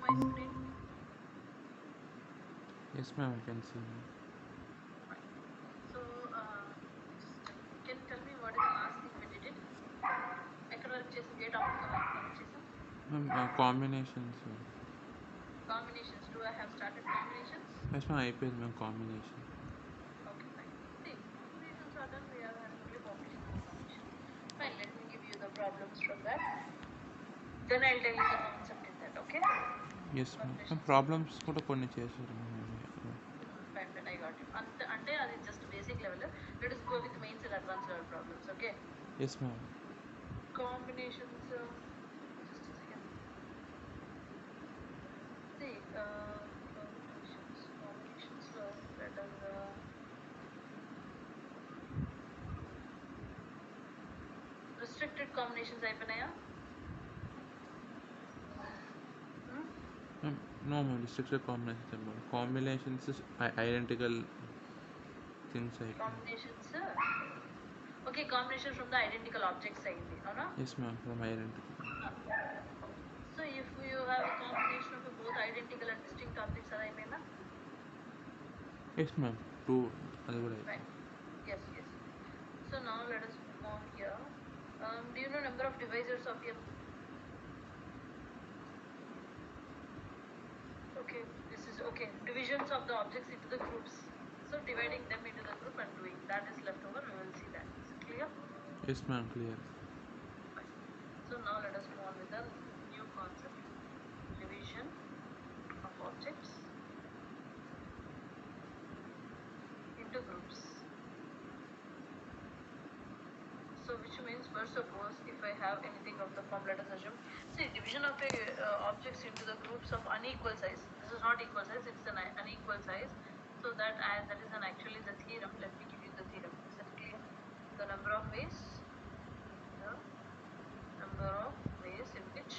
my screen? Yes, ma'am, I can see. Fine. So, just can you tell me what is the last thing we did it? ఎక్కడ work చేసాం ఏ topic work చేసాం Ma'am, combinations. Combinations do I have started combinations Yes, ma'am, అయిపోయింది ma'am combination. Okay fine see combinations are done we are having only population and combination fine let me give you the problems from that then I'll tell you the concept in that okay yes ma'am combinations problems కూడా కొన్ని చేశారు fine then I got it అంటే అది just basic level let us go with mains and advanced level problems okay yes ma'am combinations just a second see combinations లో let us restricted combinations అయిపోయినాయా no ma'am restricted combinations combinations identical things అయిపోయింది. combinations okay combination from the identical objects అయింది అవునా yes ma'am from identical. so if you have a combination of both identical and distinct objects అది అయిపోయిందా yes ma'am two అది కూడా అయిపోయింది. fine yes yes so now let us move on here do you know number of divisors of m okay this is okay divisions of the objects into the groups so dividing them into the group and doing that is left over we will see that is it clear yes ma'am clear. fine so now let us move on with the new concept division of objects into groups so which means first suppose if I have anything of the form let us assume see division of a objects into the groups of unequal size this is not equal size it's an unequal size so that that is an actually the theorem let me give you the theorem is that clear the number of ways in which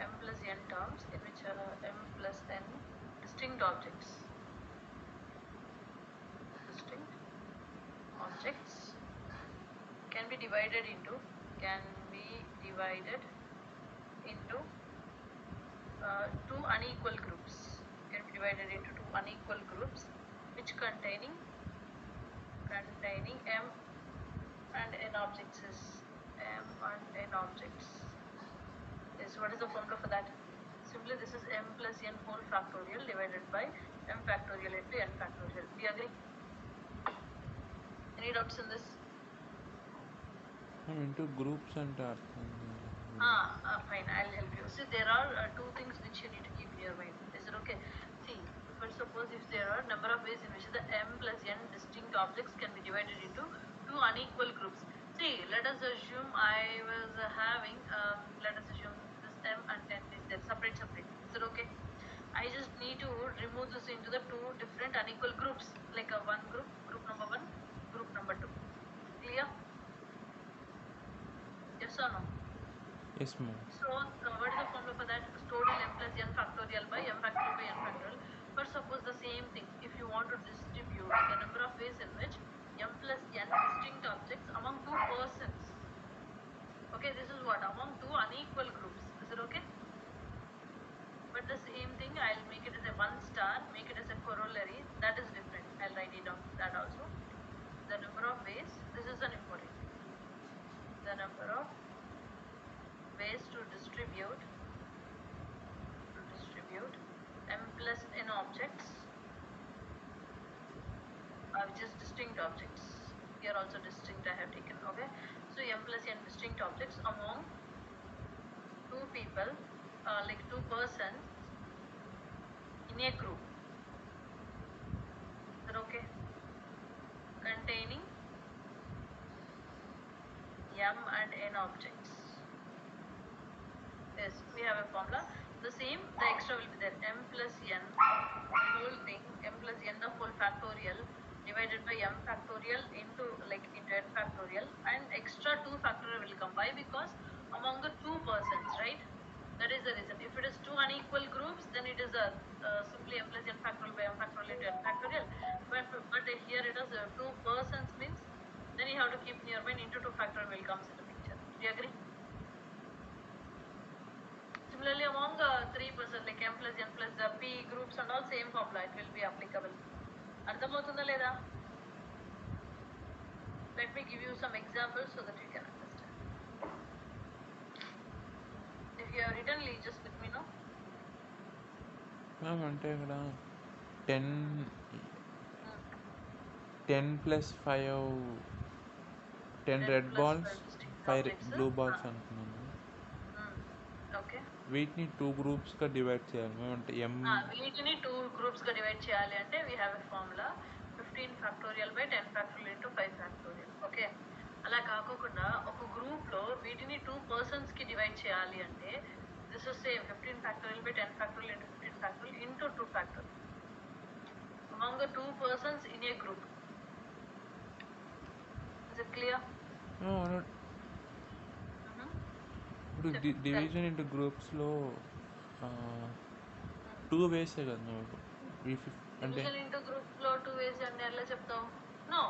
m plus n terms in which m plus n distinct objects can be divided into two unequal groups which containing m and n objects is yes what is the formula for that simply this is m plus n whole factorial divided by m factorial into n factorial do you agree any doubts in this into groups అంటే అర్థం fine I'll help you see there are two things which you need to keep in your mind is it okay see but suppose if there are number of ways in which the m plus n distinct objects can be divided into two unequal groups see let us assume I was having let us assume this m and n is there separate is it okay I just need to remove this into the two different unequal groups like a one group number 1 group number 2 clear yes or no yes ma'am. so what is the formula for that stored in m plus n factorial by m factorial by n factorial but suppose the same thing if you want to distribute the number of ways in which m plus n distinct objects among two persons okay this is what among two unequal groups is it okay but the same thing I'll make it as a one star make it as a corollary that is different I'll write it down that also the number of ways this is an important the number of ways to distribute m plus n objects which is distinct objects here also distinct I have taken okay so m plus n distinct objects among two people like two persons in a group is that okay containing m and n objects yes we have a formula the same the extra will be there m plus n whole thing m plus n the whole factorial divided by m factorial into n factorial and extra 2 factorial will come by because among the two persons right that is the reason if it is two unequal groups then it is a simply m plus n factorial by m factorial into n factorial but here it is two persons means then you have to keep in your mind into 2 factorial will comes into picture do you agree similarly among 3%, like m plus n plus the p groups and all same formula, it will be applicable. అర్థమవుతుందా లేదా? Let me give you some examples so that you can understand. If you have written, just let me know. Ma'am అంటే ఇక్కడ 10 plus 5 10 red balls 5 blue balls అనుకున్నాను. Okay, వీటిని 2 గ్రూప్స్గా divide చేయాలి ma'am. అంటే వీటిని 2 గ్రూప్స్గా డివైడ్ చేయాలి అంటే we have a formula 15 factorial by 10 factorial into 5 factorial. Okay, అలా కాకుండా ఒక గ్రూప్లో వీటిని 2 పర్సన్స్కి డివైడ్ చేయాలి అంటే this is same 15 factorial by 10 factorial into 15 factorial into 2 factorial among the 2 persons in a group. Is it clear? ఇప్పుడు డివిజన్ ఇంటూ గ్రూప్స్లో 2 వేసే కదా మ్యామ్. అంటే డివిజన్ ఇంటూ గ్రూప్లో 2 వేసి అంటే ఎలా చెప్తావు? నో,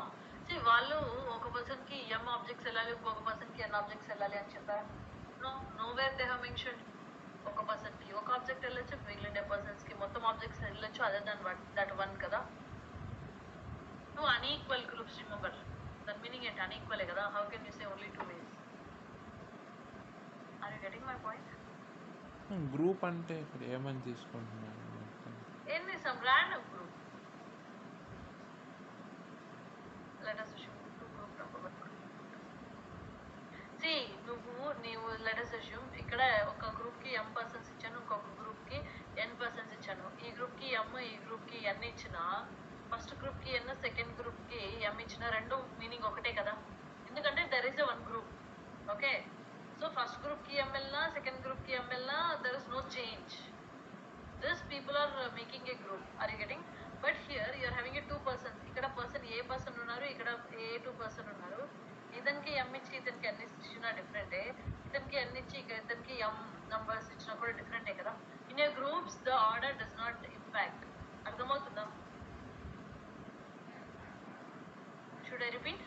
వాళ్ళు ఒక పర్సన్కి m ఆబ్జెక్ట్స్ వెళ్ళాలి, ఇంకొక పర్సన్కి n ఆబ్జెక్ట్స్ వెళ్ళాలి అని చెప్పారు. Know where they have mentioned. ఒక పర్సన్కి ఒక ఆబ్జెక్ట్ వెళ్ళొచ్చు, మిగిలిన పర్సన్స్కి మొత్తం ఆబ్జెక్ట్స్ వెళ్ళొచ్చు, అదర్ దాన్ దట్ వన్ కదా. టూ అన్ఈక్వల్ గ్రూప్స్, రిమెంబర్ దాని మీనింగ్ ఏంటి? అన్ఈక్వలే కదా. How can you say only 2 ways? Are you getting my point? Group అంటే ఇక్కడ ఏమని తీసుకుంటున్నాను? ఏంది? Some random group. Let us assume group number 1. See, నీవు లెట్ us assume ఇక్కడ ఒక గ్రూప్కి m పర్సన్స్ ఇచ్చాను, ఇంకొక గ్రూప్కి n పర్సన్స్ ఇచ్చాను. ఈ గ్రూప్కి m, ఈ గ్రూప్కి n ఇచ్చిన, ఫస్ట్ గ్రూప్కి n, సెకండ్ గ్రూప్కి m ఇచ్చిన, రెండు మీనింగ్ ఒకటే కదా. ఎందుకంటే there is a one group. Okay, so first గ్రూప్కి m వెళ్ళినా, సెకండ్ గ్రూప్కి m వెళ్ళినా there is no change. This people are making a group. Are you getting? But here you're having a 2 persons. ఇక్కడ person a person ఉన్నారు, ఇక్కడ ఏ 2 person ఉన్నారు. ఇతనికి m ఇచ్చి ఇతనికి n ఇచ్చినా డిఫరెంటే, ఇతనికి n ఇచ్చి ఇతనికి m నంబర్స్ ఇచ్చినా కూడా డిఫరెంటే కదా. In a groups the order does not impact. అర్థమవుతుందా? Should I repeat?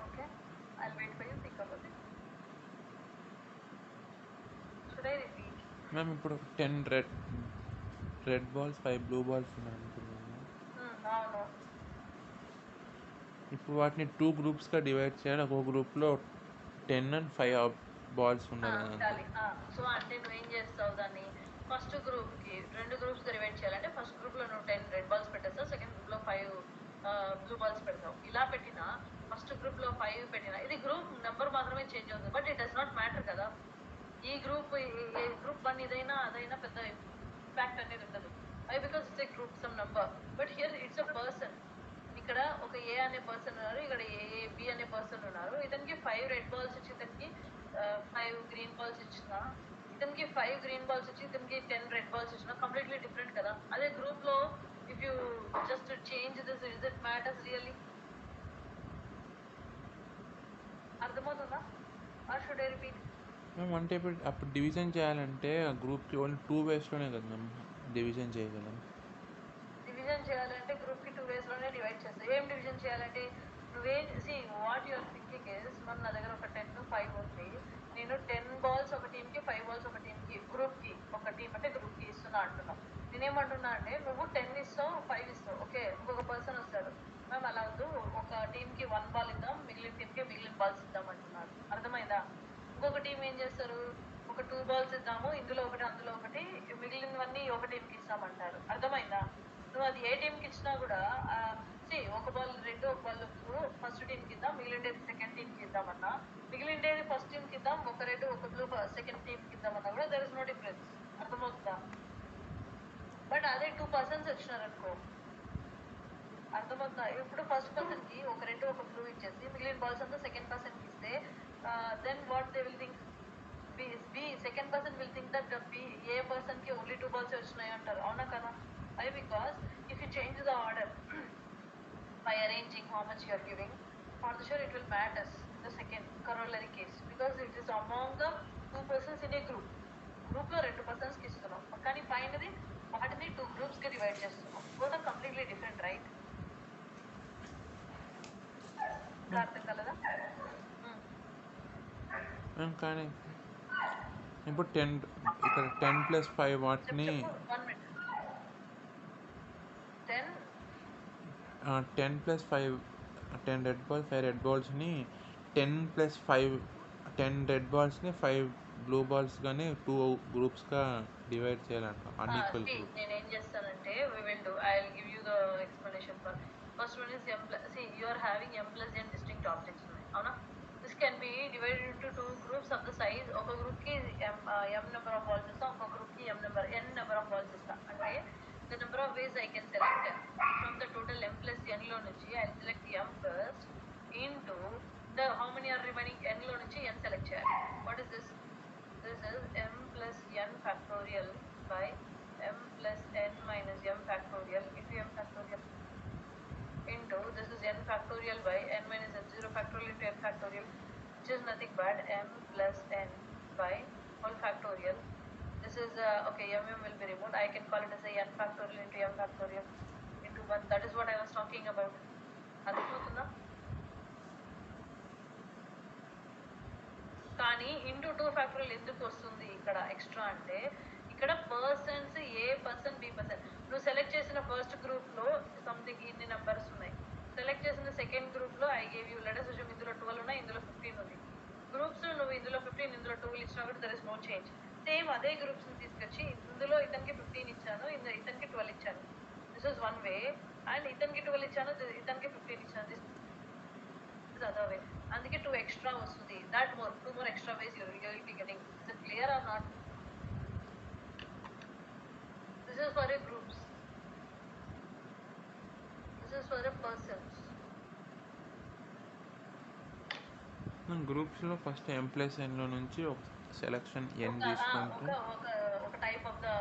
Okay, I'll wait for you, think about it. Should I repeat? Ma'am ఇప్పుడు 10 రెడ్ బాల్స్ 5 బ్లూ బాల్స్ ఉన్నాయి అనుకున్నాను. అవును. ఇప్పుడు వాటిని 2 గ్రూప్స్గా డివైడ్ చేయాలి. ఒక గ్రూప్లో 10 and 5 బాల్స్ ఉన్నాయి. సో అంటే నువ్వేం చేస్తావు? దాన్ని ఫస్ట్ గ్రూప్కి 2 గ్రూప్స్గా డివైడ్ చేయాలంటే ఫస్ట్ గ్రూప్లో నువ్వు 10 రెడ్ బాల్స్ పెట్టేస్తావు, సెకండ్ గ్రూప్లో 5 బ్లూ బాల్స్ పెడతావు. ఇలా పెట్టినా, ఫస్ట్ గ్రూప్లో 5 పెట్టినా, ఇది గ్రూప్ నెంబర్ మాత్రమే చేంజ్ అవుతుంది, but it does not matter కదా. ఈ గ్రూప్ 1 ఇదైనా అదైనా పెద్ద ఇంపాక్ట్ అనేది ఉండదు. Why? Because it's a group some number. But here it's a person. ఇక్కడ ఒక ఏ అనే పర్సన్ ఉన్నారు, ఇక్కడ ఏ బి అనే పర్సన్ ఉన్నారు. ఇతనికి 5 రెడ్ బాల్స్ ఇచ్చి ఇతనికి 5 గ్రీన్ బాల్స్ ఇచ్చిన, ఇతనికి 5 గ్రీన్ బాల్స్ ఇచ్చి ఇతనికి 10 రెడ్ బాల్స్ ఇచ్చిన, కంప్లీట్లీ డిఫరెంట్ కదా. అదే గ్రూప్ లో if you just change this, is it matters really? అర్థమవుతుందా? Or should I repeat? Ma'am అంటే అప్పుడు డివిజన్ చేయాలంటే ఆ గ్రూప్కి ఓన్లీ 2 వేస్లోనే కదా మ్యామ్ డివిజన్ చేయగలం. డివిజన్ చేయాలంటే గ్రూప్కి 2 వేస్లోనే డివైడ్ చేస్తావు. ఏం డివిజన్ చేయాలంటే నువ్వేం వాట్ యువర్ థింకింగ్ ఇస్, మన నా దగ్గర ఒక 10 to 5 ఉంది, నేను 10 బాల్స్ ఒక టీంకి, 5 బాల్స్ ఒక టీంకి, గ్రూప్కి, ఒక టీం అంటే గ్రూప్కి ఇస్తున్నా అంటున్నావు. నేనేమంటున్నా అంటే నువ్వు 10 ఇస్తావు, 5 ఇస్తావు. ఓకే, ఇంకొక పర్సన్ వస్తాడు, మేము అలా వద్దు, ఒక టీంకి 1 బాల్ ఇద్దాం, మిగిలిన టీంకి మిగిలిన బాల్స్ ఇద్దాం అంటున్నారు. అర్థమైందా? ఇంకొక టీం ఏం చేస్తారు, ఒక 2 బాల్స్ ఇద్దాము, ఇందులో ఒకటి అందులో ఒకటి, మిగిలినవన్నీ ఒక టీంకి ఇస్తామంటారు. అర్థమైందా? నువ్వు అది ఏ టీంకి ఇచ్చినా కూడా ఒక బాల్ రెడ్, ఒక బాల్ ఫస్ట్ టీంకి ఇద్దాం, మిగిలిండేది సెకండ్ టీంకి ఇద్దామన్నా, మిగిలిండేది ఫస్ట్ టీంకి ఇద్దాం, ఒక రెడ్ ఒక బ్లూ సెకండ్ టీంకి ఇద్దామన్నా కూడా దర్ ఇస్ నో డిఫరెన్స్. అర్థమవుతుందా? బట్ అదే 2 పర్సన్స్ వచ్చినారనుకో, అర్థమవుతుందా? ఇప్పుడు ఫస్ట్ పర్సన్కి ఒక రెడ్ ఒక బ్లూ ఇచ్చేసి మిగిలిన బాల్స్ అంతా సెకండ్ పర్సన్కి ఇస్తే then what they will think? Second person will think that a పర్సన్కి ఓన్లీ 2 బాల్స్ వచ్చినాయి అంటారు. అవునా కదా? Why? Because if you change the order by arranging how much you are giving, for sure it will matters in the second corollary case, because it is among the 2 persons in a group. Group లో 2 persons కి ఇస్తున్నాం, కానీ పైనది వాటిని 2 groups కి divide చేస్తున్నాం. Both are completely different, right? ఇంకా అర్థం కలదా? కానీ ఇప్పుడు 10 ఇక్కడ 10+5 వాటిని చెప్పు 1 మినిట్. 10 10+5 10 రెడ్ బాల్స్ 5 రెడ్ బాల్స్ని 10+5 10 రెడ్ బాల్స్ని 5 బ్లూ బాల్స్ కానీ 2 గ్రూప్స్గా డివైడ్ చేయాలంట అన్ఈక్వల్ గ్రూప్. నేనేం చేస్తానంటే we will do, I will give you the explanation for first one is see you are having m plus n distinct objects ఉన్నాయి అవునా. this can be divided into two groups of the size ఒక group కి m number of balls ఇస్తా, ఒక group కి n number of balls ఇస్తా. అంటే the number of ways I can select from the total m plus n లో నుంచి I will select m first into the how many are remaining n లో నుంచి n select చేయాలి. what is this? This is m plus n factorial by m plus n minus m factorial into m factorial into this is n factorial by n minus n0 factorial into m factorial, which is nothing but m plus n by whole factorial. This is okay, m will be removed. I can call it as a n factorial into m factorial into 1. That is what I was talking about. అర్థమవుతుందా? కానీ into 2 factorial ఎందుకు వస్తుంది ఇక్కడ extra అంటే ఇక్కడ persons ఏ person B person. నువ్వు select చేసిన first group లో సంథింగ్ ఇన్ని నెంబర్స్ ఉన్నాయి. సెలెక్ట్ చేసిన సెకండ్ గ్రూప్ లో I gave you let us assume ఇందులో 12 ఉన్నాయి, ఇందులో 15 ఉంది. గ్రూప్స్ నువ్వు ఇందులో 15 ఇందులో 12 ఇచ్చినా కూడా there is no change. Same అదే గ్రూప్స్ ని తీసుకొచ్చి ఇందులో ఇతనికి 15 ఇచ్చాను, ఇతనికి 12 ఇచ్చాను. This is one way. And ఇతనికి 12 ఇచ్చాను, ఇతనికి 15 ఇచ్చాను. This is other way. అందుకే 2 extra వస్తుంది. that more 2 more extra ways you will be getting. Is it clear or not? This is for a groups, this is for a persons. Groups లో first m plus n లో నుంచి ఒక selection n తీసుకుంటే ఒక type of the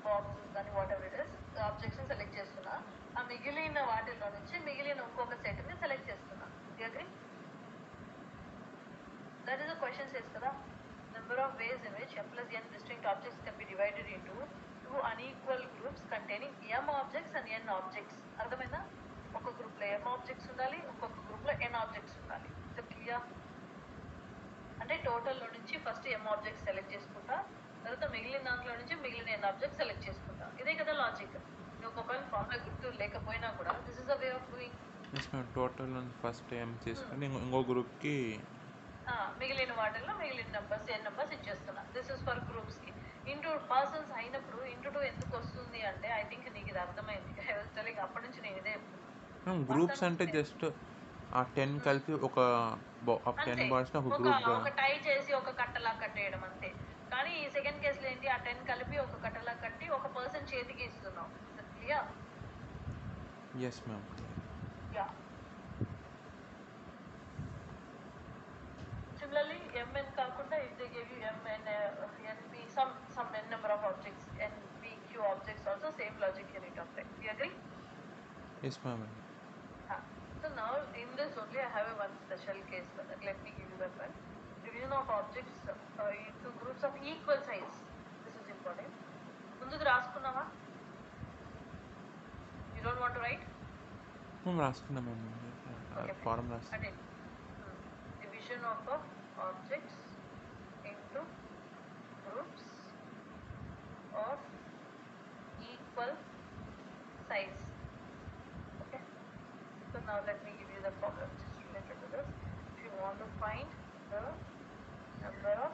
box కానీ what ever it is objects ని select చేస్తున్నా. ఆ మిగిలిన వాటిల్లో నుంచి మిగిలిన ఇంకొక సెట్ ని సెలెక్ట్ చేస్తున్నా. You agree? That is a question says kada number of ways in which m plus n distinct objects can be divided into two unequal groups containing m objects and n objects. అర్థమైందా? ఒక group లో m objects ఉండాలి, ఇంకొక group లో n objects ఉండాలి. ఇది clear? అంటే total లో నుంచి ఫస్ట్ m ఆబ్జెక్ట్స్ సెలెక్ట్ చేసుకుంటా, తర్వాత మిగిలిన దాంట్లో నుంచి మిగిలిన n ఆబ్జెక్ట్స్ సెలెక్ట్ చేసుకుంటా. ఇదే కదా లాజిక్. నువ్వు ఒకవేళ ఫార్ములా గుర్తు లేకపోయినా కూడా this is a way of doing. Total నుంచి ఫస్ట్ m తీసుకొని ఇంకో గ్రూప్కి మిగిలిన వాటిల్లో మిగిలిన నెంబర్స్ n నెంబర్స్ ఇచ్చేస్తున్నా. దిస్ ఇస్ ఫర్ గ్రూప్స్ కి. ఇంటూ పర్సన్స్ అయినప్పుడు ఇంటూ 2 ఎందుకు వస్తుంది అంటే ఐ థింక్ నీకు ఇది అర్థమైంది. ఐ వాస్ టెల్లింగ్ అప్పటి నుంచి నేను ఇదే గ్రూప్స్ అంటే జస్ట్ ఆ 10 కలిపి ఒక 10 బాల్స్ ఒక గ్రూప్ ఒక టై చేసి ఒక కట్టలా కట్టేయడం అంతే. కానీ ఈ సెకండ్ కేసులో ఏంటి, ఆ 10 కలిపి ఒక కట్టలా కట్టి ఒక పర్సన్ చేతికి ఇస్తున్నాం. Clear? yes ma'am. yeah. Similarly, mn కాకుండా if they give you mn np some n number of objects, npq objects also same logic you need to apply. Do you agree? yes ma'am. So now in this only I have a one special case for that. Let me give you that one. Division of objects into groups of equal size. This is important. ముందుకు రాసుకున్నావా? You don't want to write? రాసుకున్నాం మేము form రాసుకున్నాం. Division of objects into groups of equal size. Okay. So now let me give you the problem which is related to this. If you want to find the number of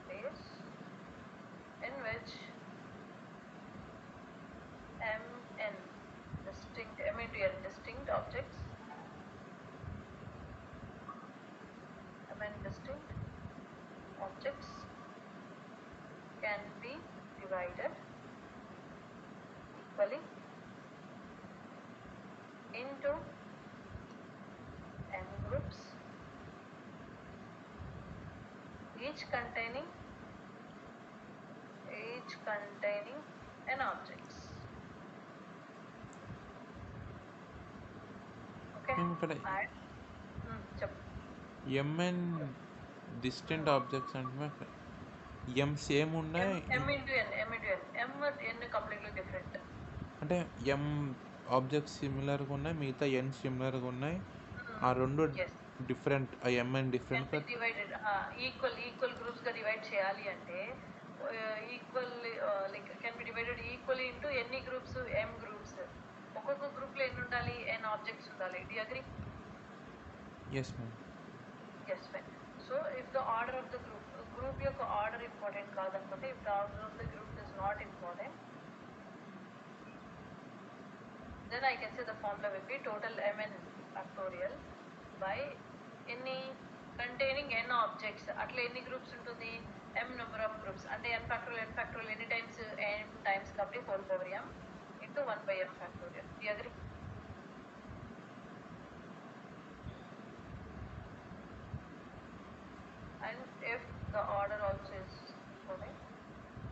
ways in which mn distinct m into n distinct objects distinct objects can be divided equally into n groups, each containing n objects. Okay. mn distant objects అంటే m same ఉన్నాయి, m into n completely different. అంటే m ఆబ్జెక్ట్స్ సిమిలర్గా ఉన్నాయి, మిగతా n సిమిలర్గా ఉన్నాయి, ఆ రెండు ఎస్ డిఫరెంట్, ఆ MN can different be divided equal groups గా డివైడ్ చేయాలి అంటే equal like can be divided equally into ఎన్ని గ్రూప్స్ ఎం గ్రూప్స్. ఒక్కొక్క గ్రూప్ లో ఎన్ని ఉండాలి, ఎన్ ఆబ్జెక్ట్స్ ఉండాలి. Do agree? Yes ma'am. Yes fine. So if the order of the group యొక్క ఆర్డర్ ఇంపార్టెంట్ కాదనుకుంటే, if the order of the group is not important, then I can say the formula will be total mn factorial by any containing n objects. అట్లా ఎన్ని groups ఉంటుంది, m number of groups అంటే n factorial ఎన్ని times, m times కాబట్టి whole power m into 1 by m factorial. Do you agree? And if the order also is important,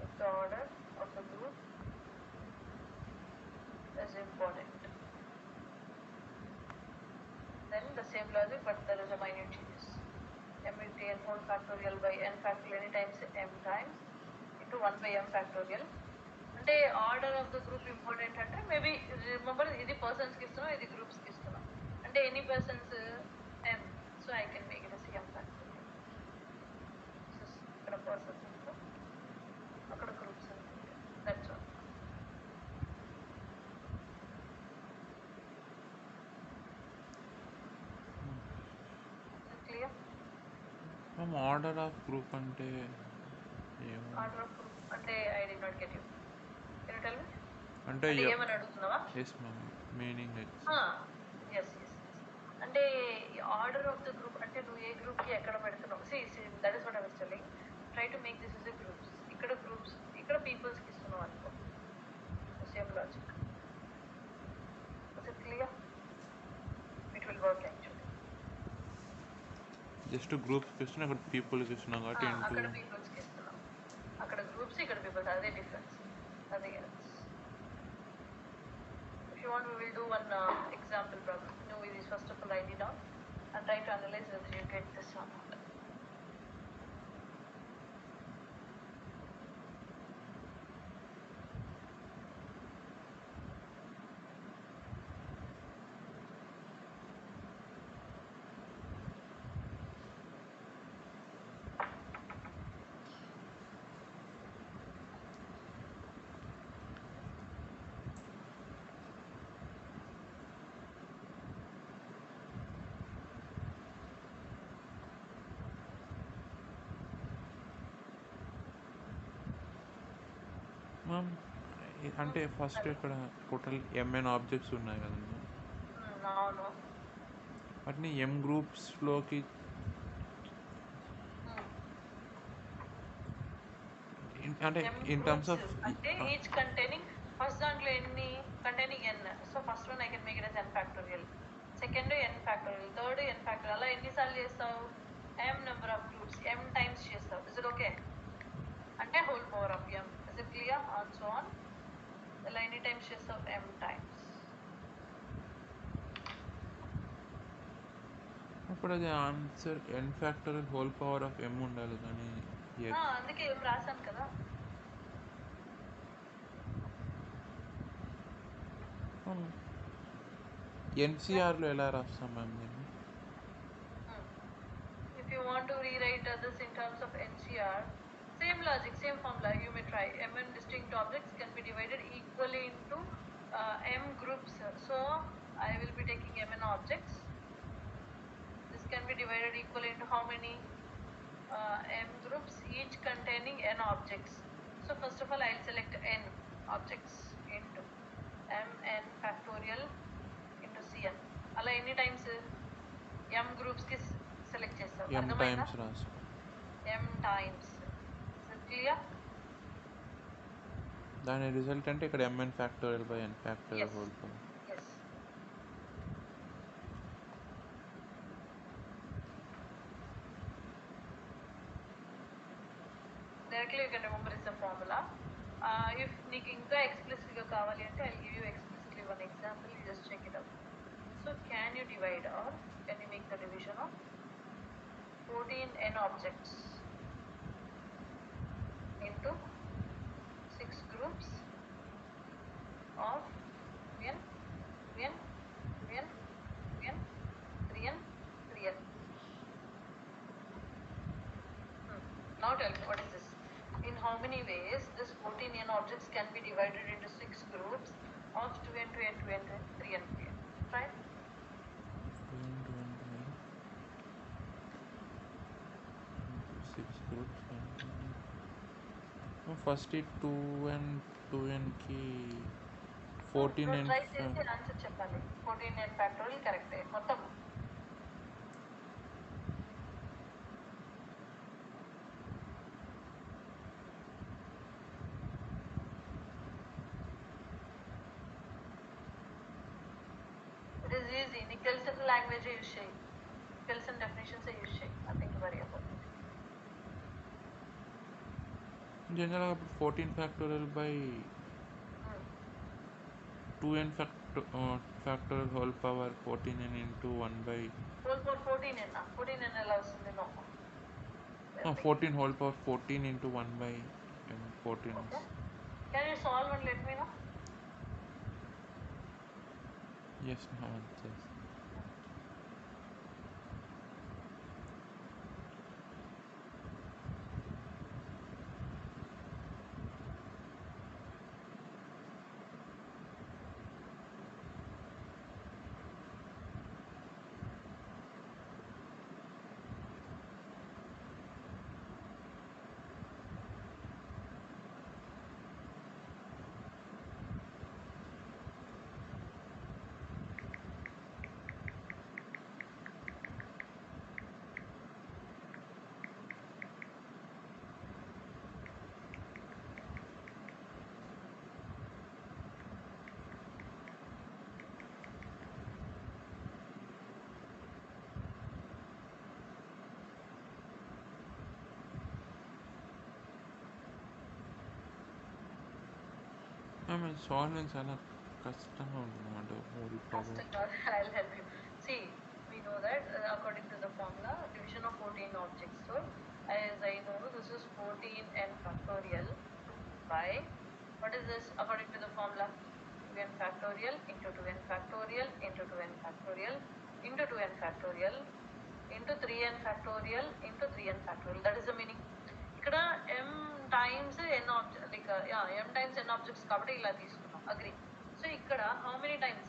if the order of the group is important, then the same logic, but there is a minute changes. M into n whole factorial by n factorial any times m times into 1 by m factorial. అంటే order of the group important అంటే maybe remember ఇది పర్సన్స్కి ఇస్తున్నాం, ఇది గ్రూప్స్కి ఇస్తున్నాం. అంటే any persons m, so I can make it M factorial. ఇక్కడ persons ఉంటాం, అక్కడ గ్రూప్స్ ఉంటుంది. That's all. Clear? Ma'am order of group అంటే ఏమో. ఆర్డర్ ఆఫ్ గ్రూప్ అంటే I did not get you. Can you tell me? అంటే అంటే ఏమని అడుగుతున్నావా? ఎస్ మ్యామ్, మీనింగ్ ఎస్ అంటే ఆర్డర్ ఆఫ్ ద గ్రూప్ అంటే నువ్వు ఏ గ్రూప్ కి ఎక్కడ పెడుతున్నావు. That is what I was telling. Try to make this is a groups. ఇక్కడ గ్రూప్స్, ఇక్కడ పీపుల్స్ కి ఇస్తున్నావు అనుకో. Same logic. Is it clear? It will work actually. Just గ్రూప్స్కి ఇస్తున్నాం, ఇక్కడ పీపుల్కి ఇస్తున్నాం కాబట్టి అక్కడ పీపుల్స్ కి ఇస్తున్నాం, అక్కడ గ్రూప్స్, ఇక్కడ పీపుల్స్. అదే డిఫరెన్స్. అదే if you want we will do one example problem. No, it is first of all write it down and try to analyze whether you get this or not. Ma'am అంటే first ఇక్కడ total m n objects ఉన్నాయి కదండి, అవును. వాటిని m గ్రూప్స్లోకి అంటే in terms of అంటే each containing, first దాంట్లో ఎన్ని containing n, so first one I can make it as n factorial, second n factorial, third n factorial. అలా ఎన్నిసార్లు చేస్తావు? m number of groups m times చేస్తావు. Is it okay? అంటే whole power of m. Is it clear? On so on. ఇలా ఎన్ని times చేస్తావు? m times. అప్పుడు అది answer n factorial whole power of m ఉండాలి కానీ అందుకే ఏం రాశాను కదా. ఎన్సిఆర్లో ఎలా రాస్తాం మ్యామ్ దీన్ని? If you want to rewrite this in terms of NCR, same logic, same formula, you may try. Mn distinct objects can be divided equally into m groups. So I will be taking mn objects. This can be divided equally into how many? M groups, each containing n objects. So first of all, I will select n objects into mn factorial into cn. అలా ఎన్ని times m groups కి select చేస్తావు? m times రాస్తాం. m times. Clear? దాని result అంటే ఇక్కడ mn factorial by n factorial whole power. yes. Directly you can remember is the formula. If నీకు ఇంకా explicit గా కావాలి అంటే I'll give you explicitly one example. You just check it out. So can you divide or can you make the division of 14n objects into 6 groups of n, n, n, n, 3n, Now tell me, what is this? In how many ways this 14n objects can be divided into 6 groups of 2n, 2n, 2n, 2n, 3n, 3n? Try. 2n, 2n, 2n. 6 groups. First 2n కి 14n try చేసి answer చెప్పాలి. 14n factorial కరెక్టే మొత్తం. It is easy. నీ కెల్సన్ language use చేయి, కెల్సన్ definitions use చేయి. Nothing to worry about. జనరల్గా అప్పుడు 14 factorial by 2n factorial whole power 14n into 1 by whole power 14n 14n ఎలా వస్తుంది? No, 14 whole power 14 into 1 by 14. Okay. Can you solve and let me know? Yes, no answers. Solving చాలా కష్టంగా ఉంటుంది whole power. I'll help you. See, we know that according to the formula, division of 14 objects. So, as I know, this is 14n factorial by, what is this according to the formula? 2n factorial into 2n factorial into 2n factorial into 2n factorial into 3n factorial into 3n factorial. That is the meaning. ఇక్కడ m times n objects, like m times n objects కాబట్టి ఇలా తీసుకున్నాం. Agree. So ఇక్కడ how many times?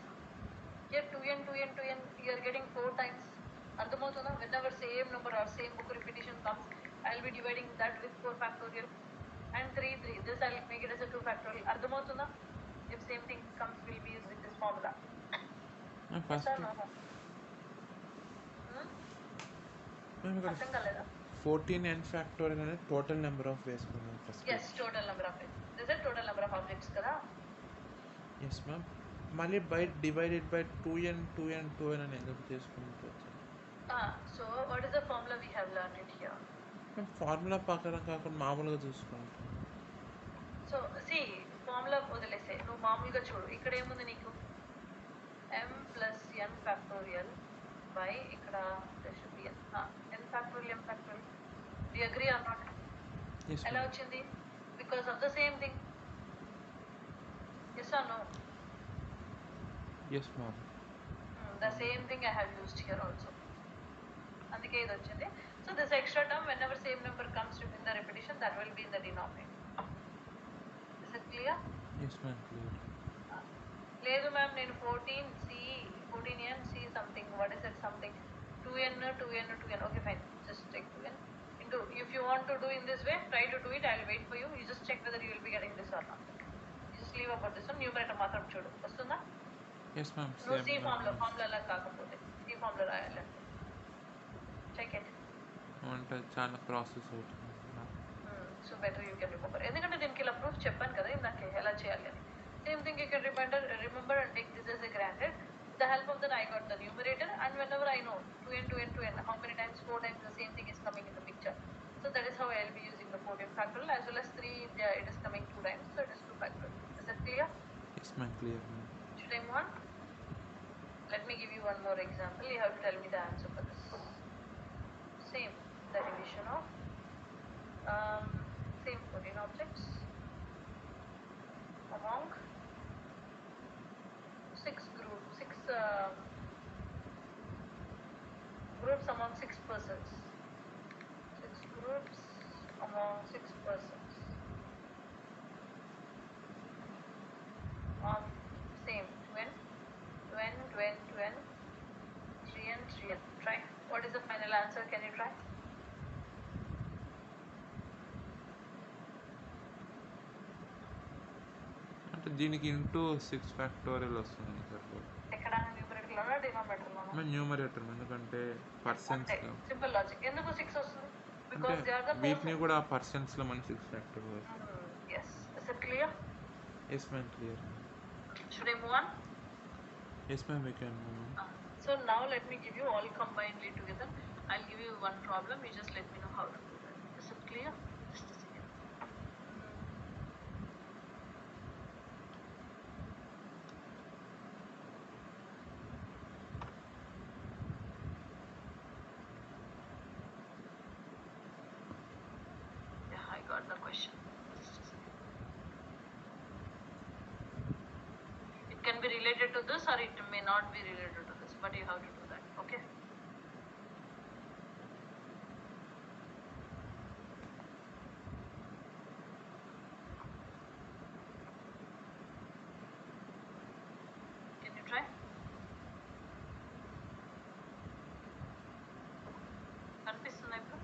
Here 2n 2n 2n you are getting 4 times. అర్థమవుతుందా? Whenever same number or same book repetition comes, I will be dividing that with 4 factorial and 3 3. This I will make it as a 2 factorial. అర్థమవుతుందా? If same thing comes, will be used with this formula. First yes or no? అర్థం కాలేదా? 14n factorial అనేది total number of వేసుకున్నాం first. yes, total number of ways. This is total number of objects కదా? yes ma'am. మళ్ళీ by divided by 2n 2n 2n అని ఎందుకు చేసుకుంటూ వచ్చాను? So what is the formula we have learned it here? Formula ప్రకారం కాకుండా మామూలుగా చూసుకుంటాం. సో సి ఫార్ములా వదిలేసే, నువ్వు మామూలుగా చూడు. ఇక్కడ ఏముంది నీకు? m plus n factorial by ఇక్కడ n factorial m factorial. Do you agree or not? yes ఎలా వచ్చింది? Because of the same thing. Yes or no? yes ma'am. The same thing I have used here also. అందుకే ఇది వచ్చింది. So this extra term, whenever same number comes in the repetition, that will be in the denominator. Is it clear? yes ma'am, clear. లేదు ma'am, నేను 14n c something. What is that something? 2n 2n 2n. Okay, fine. Just take 2n into. If you want to do in this way, try to do it. I'll wait for you. You just check whether you will be getting this or not. You just leave about this one. Numerator మాత్రం చూడు. వస్తుందా? yes ma'am. నువ్వు C formula లా కాకపోతే C formula రాయాలి. Check it. అంటే చాలా process అవుతుంది. So better you can remember. ఎందుకంటే దీనికి ఇలా ప్రూఫ్ చెప్పాను కదా ఇందాకే ఎలా చేయాలి అని. Same thing you can remember and take this as a granted. With the help of that, I got the numerator, and whenever I know 2n 2n 2n, how many times? 4 times the same thing is coming in the picture. So that is how I will be using the 14 factorial, as well as 3 it is coming 2 times, so it is 2 factorial. Is that clear? yes ma'am, clear ma'am. Should I move on? Let me give you one more example. You have to tell me the answer for this. Same, the division of same 14 objects among 6 groups among 6 persons. 6 groups among 6 persons on same 3 and 3 and try. What is the final answer? Can you try? అంటే దీనికి into 6 factorial వస్తుంది సరిపోదు. ఎక్కడ న్యూమరేటర్లోనా డినామినేటర్లోనా? Numerator, ఎందుకంటే persons అంతే, simple logic. ఎందుకు 6 వస్తుంది? అంటే Because they are the వీటిని persons. కూడా పర్సన్స్లో మన 6 ఫ్యాక్టోరియల్ వస్తుంది. Yes. Is it clear? Yes ma'am, clear. Should I move on? Yes ma'am, we can move on. So now let me give you all combinedly together. I'll give you one problem. You just let me know how to do that. Is it clear? Just a second. Yeah, I got the question. Just a second. It can be related to this or it may not be related to this, but you have to do that. Okay? Can you try? కనిపిస్తుందా ఇప్పుడు?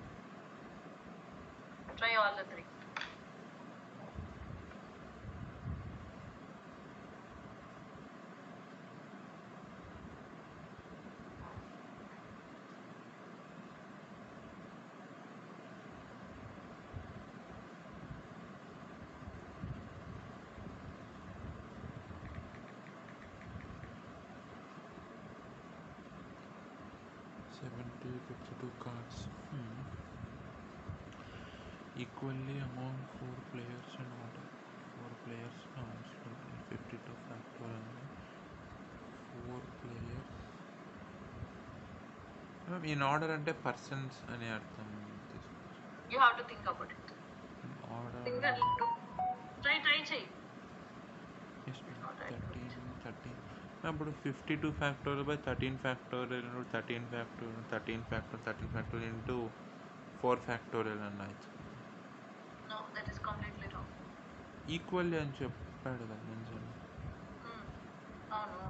Try all the 3. Seventy 52 cards. Equally among 4 players in order. 4 players counts 52 factorial. 4 players. In order అంటే persons అనే అర్థం తీసుకోవచ్చు. You have to think about it. Order Think and do. Try చేయి. 13. అప్పుడు 52 factorial by 13 factorial 13 factorial 13 factorial 13 factorial into 4 factorial అన్నాయి. No, that is completely wrong. Equally అని చెప్పాడు కదా మంచిగా. అవును.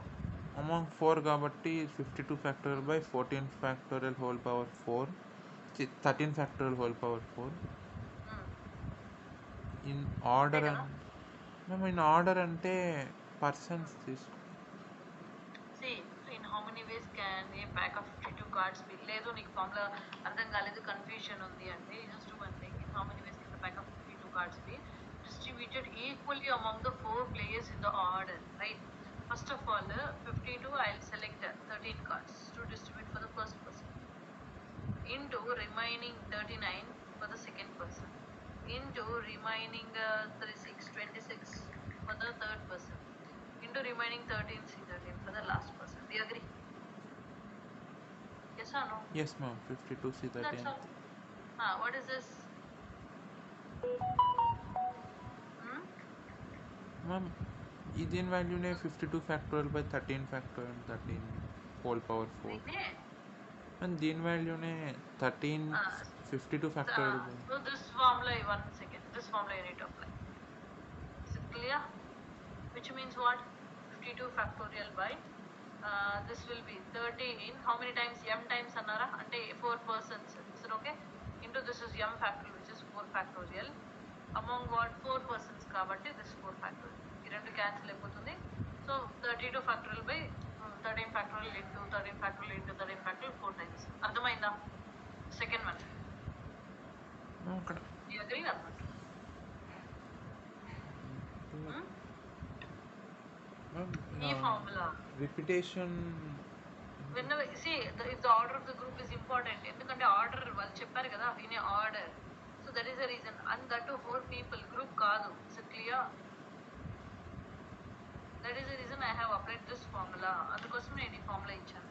అమాంగ్ 4 కాబట్టి 52 factorial by 14 factorial whole power 4 13 factorial whole power 4 in order. మేము ఇన్ ఆర్డర్ అంటే పర్సన్స్ తీసుకో. See, in how many ways can a pack of 52 cards be? లేదు నీకు ఫార్ములా అర్థం కాలేదు, కన్ఫ్యూషన్ ఉంది అంటే just do one thing. In how many ways can the pack of 52 cards be distributed equally among the 4 players in the order, right? First of all, 52 I'll select 13 cards to distribute for the first person, into remaining 39 for the second person, into remaining 26 for the third person, into remaining 13 C13 for the last person. Do you agree? Yes or no? Yes ma'am, 52 C13. That's all. What is this? Ma'am, దీని వాల్యూనే 52 factorial by 13 factorial 13 whole power 4 and దీని వాల్యూనే 13 52 factorial by. So this formula, one second, this formula you need to apply. Is it clear? Which means what? 52 factorial by this will be 13. How many times? M times annara ante 4 persons. Is it okay? Into this is m factorial, which is 4 factorial. Among what? 4 persons kabatti this 4 factorial. Ee rendu cancel అయిపోతుంది. So 32 factorial by 13 factorial into 13 factorial into 13 factorial 4 times. అర్థమైందా? Second one. అక్కడ Do you agree or not? Formula. Repetition. Whenever, see, if the order of the group is important, ఎందుకంటే order వాళ్ళు చెప్పారు కదా, in a order. So that is the reason. And that to 4 people, group కాదు. Is it clear? That is the reason I have applied this formula. అందుకోసం నేను ఈ formula ఇచ్చాను.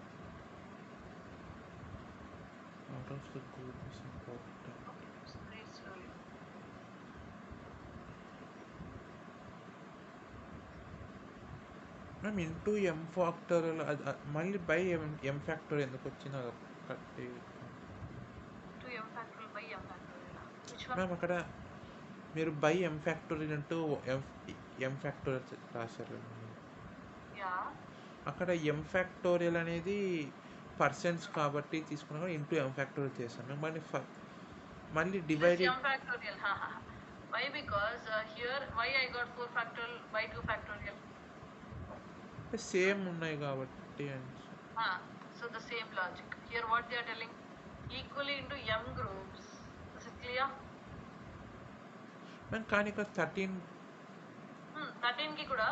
Order of the group is important. Okay, so read slowly. Ma'am into m factorial మళ్ళీ by m factorial ఎందుకు వచ్చింది అది కట్టి. Into m factorial by m factorial Which one? Ma'am అక్కడ మీరు బై ఎం ఫ్యాక్టోరియల్ అంటూ ఎం ఫ్యాక్టోరియల్ రాశారు కదా మ్యామ్. Yeah. అక్కడ ఎం ఫ్యాక్టోరియల్ అనేది పర్సెంట్స్ కాబట్టి తీసుకున్నా కూడా ఇంటూ ఎం ఫ్యాక్టోరియల్ చేస్తాం మ్యామ్. మళ్ళీ This divided m factorial. Ha ha ha. Why? Because here, why I got 4 factorial by 2 factorial? Same ఉన్నాయి కాబట్టి అని. So the same logic. Here what they are telling? Equally into m groups. Is it clear? Ma'am కానీ ఇక్కడ 13 13 కి కూడా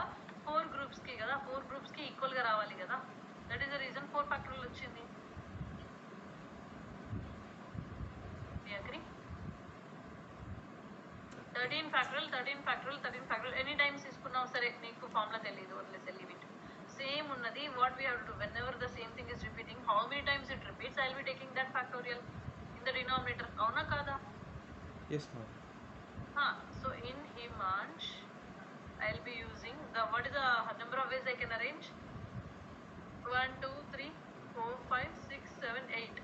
4 groups కి కదా, 4 groups కి ఈక్వల్ గా రావాలి కదా. That is the reason 4 factorial వచ్చింది. Do you agree? 13 factorial any times తీసుకున్నావు సరే, నీకు ఫార్ములా తెలియదు, వదిలేసి లీవ్ ఇట్. సేమ్ ఉన్నది. What we have to do, whenever the same thing is repeating, how many times it repeats, I will be taking that factorial in the denominator. అవునా కాదా? Yes ma'am. So in Himansh, I'll be using what is the number of ways I can arrange? 1, 2, 3, 4, 5, 6, 7, 8.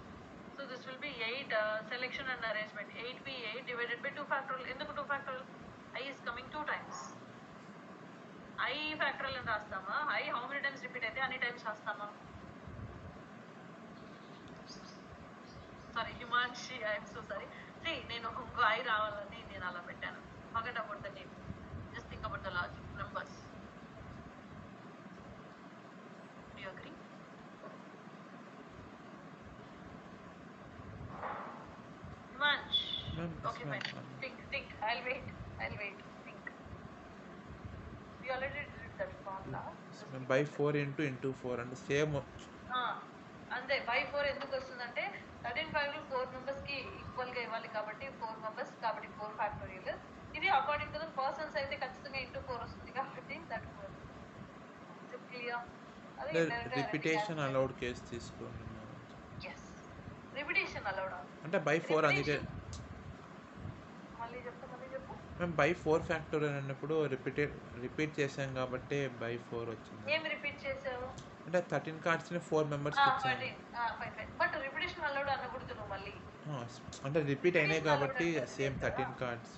So this will be 8 selection and arrangement. 8 divided by 2 factorial. In the 2 factorial, I is coming 2 times. I factorial and rastama. I how many times repeat aithe any times rastama. Sorry, Himanshi, I am so sorry. See, నేను ఇంకో I రావాలని నేను అలా పెట్టాను. Forget about the name. Just think about the logic, numbers. Do you agree? Himansh. Ma'am, Okay, yes, fine. ma'am. Think. I'll wait. Think. We already did that formula. By 4 into 4 అంటే same. అంతే. By 4 ఎందుకు వస్తుందంటే 13 factorial 4 members కి equal గా ఇవ్వాలి కాబట్టి 4 members కాబట్టి 4 factorial. ఇది అకార్డింగ్ టు ద పర్సన్స్ అయితే ఖచ్చితంగా ఇంటూ 4 వస్తుంది కాబట్టి దట్ 4. క్లియర్? అదే రిపిటేషన్ అలౌడ్ కేసు తీసుకోండి. yes, repetition allowed. అంటే బై 4 అందుకే మళ్ళీ చెప్పు. మేము బై 4 ఫ్యాక్టోరియల్ అన్నప్పుడు రిపీట్ చేసాం కాబట్టి బై 4 వచ్చింది. ఏం రిపీట్ చేసావు? అంటే 13 కార్డ్స్ ని 4 మెంబర్స్ కి ఇచ్చాను. ఫైన్. బట్ రిపిటేషన్ అలౌడ్ అనకూడదు నువ్వు మళ్ళీ. అంటే రిపీట్ అయినాయి కాబట్టి same 13 cards.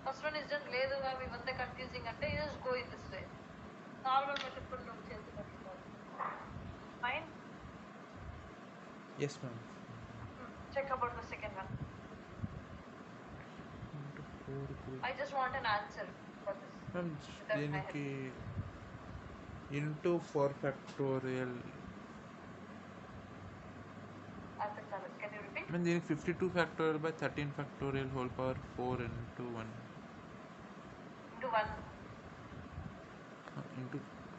First one is just లేదు అవి ఇవంతా కన్ఫ్యూజింగ్ అంటే just go in this way. Normal method తో నువ్వు చేస్తున్నట్టు. Fine. Yes ma'am. Check about the second one. I just want an answer for this. Ma'am దీనికి into 4 factorial. Can you repeat? Ma'am దీనికి 52 factorial by 13 factorial whole power 4 into 1. Into 1. Into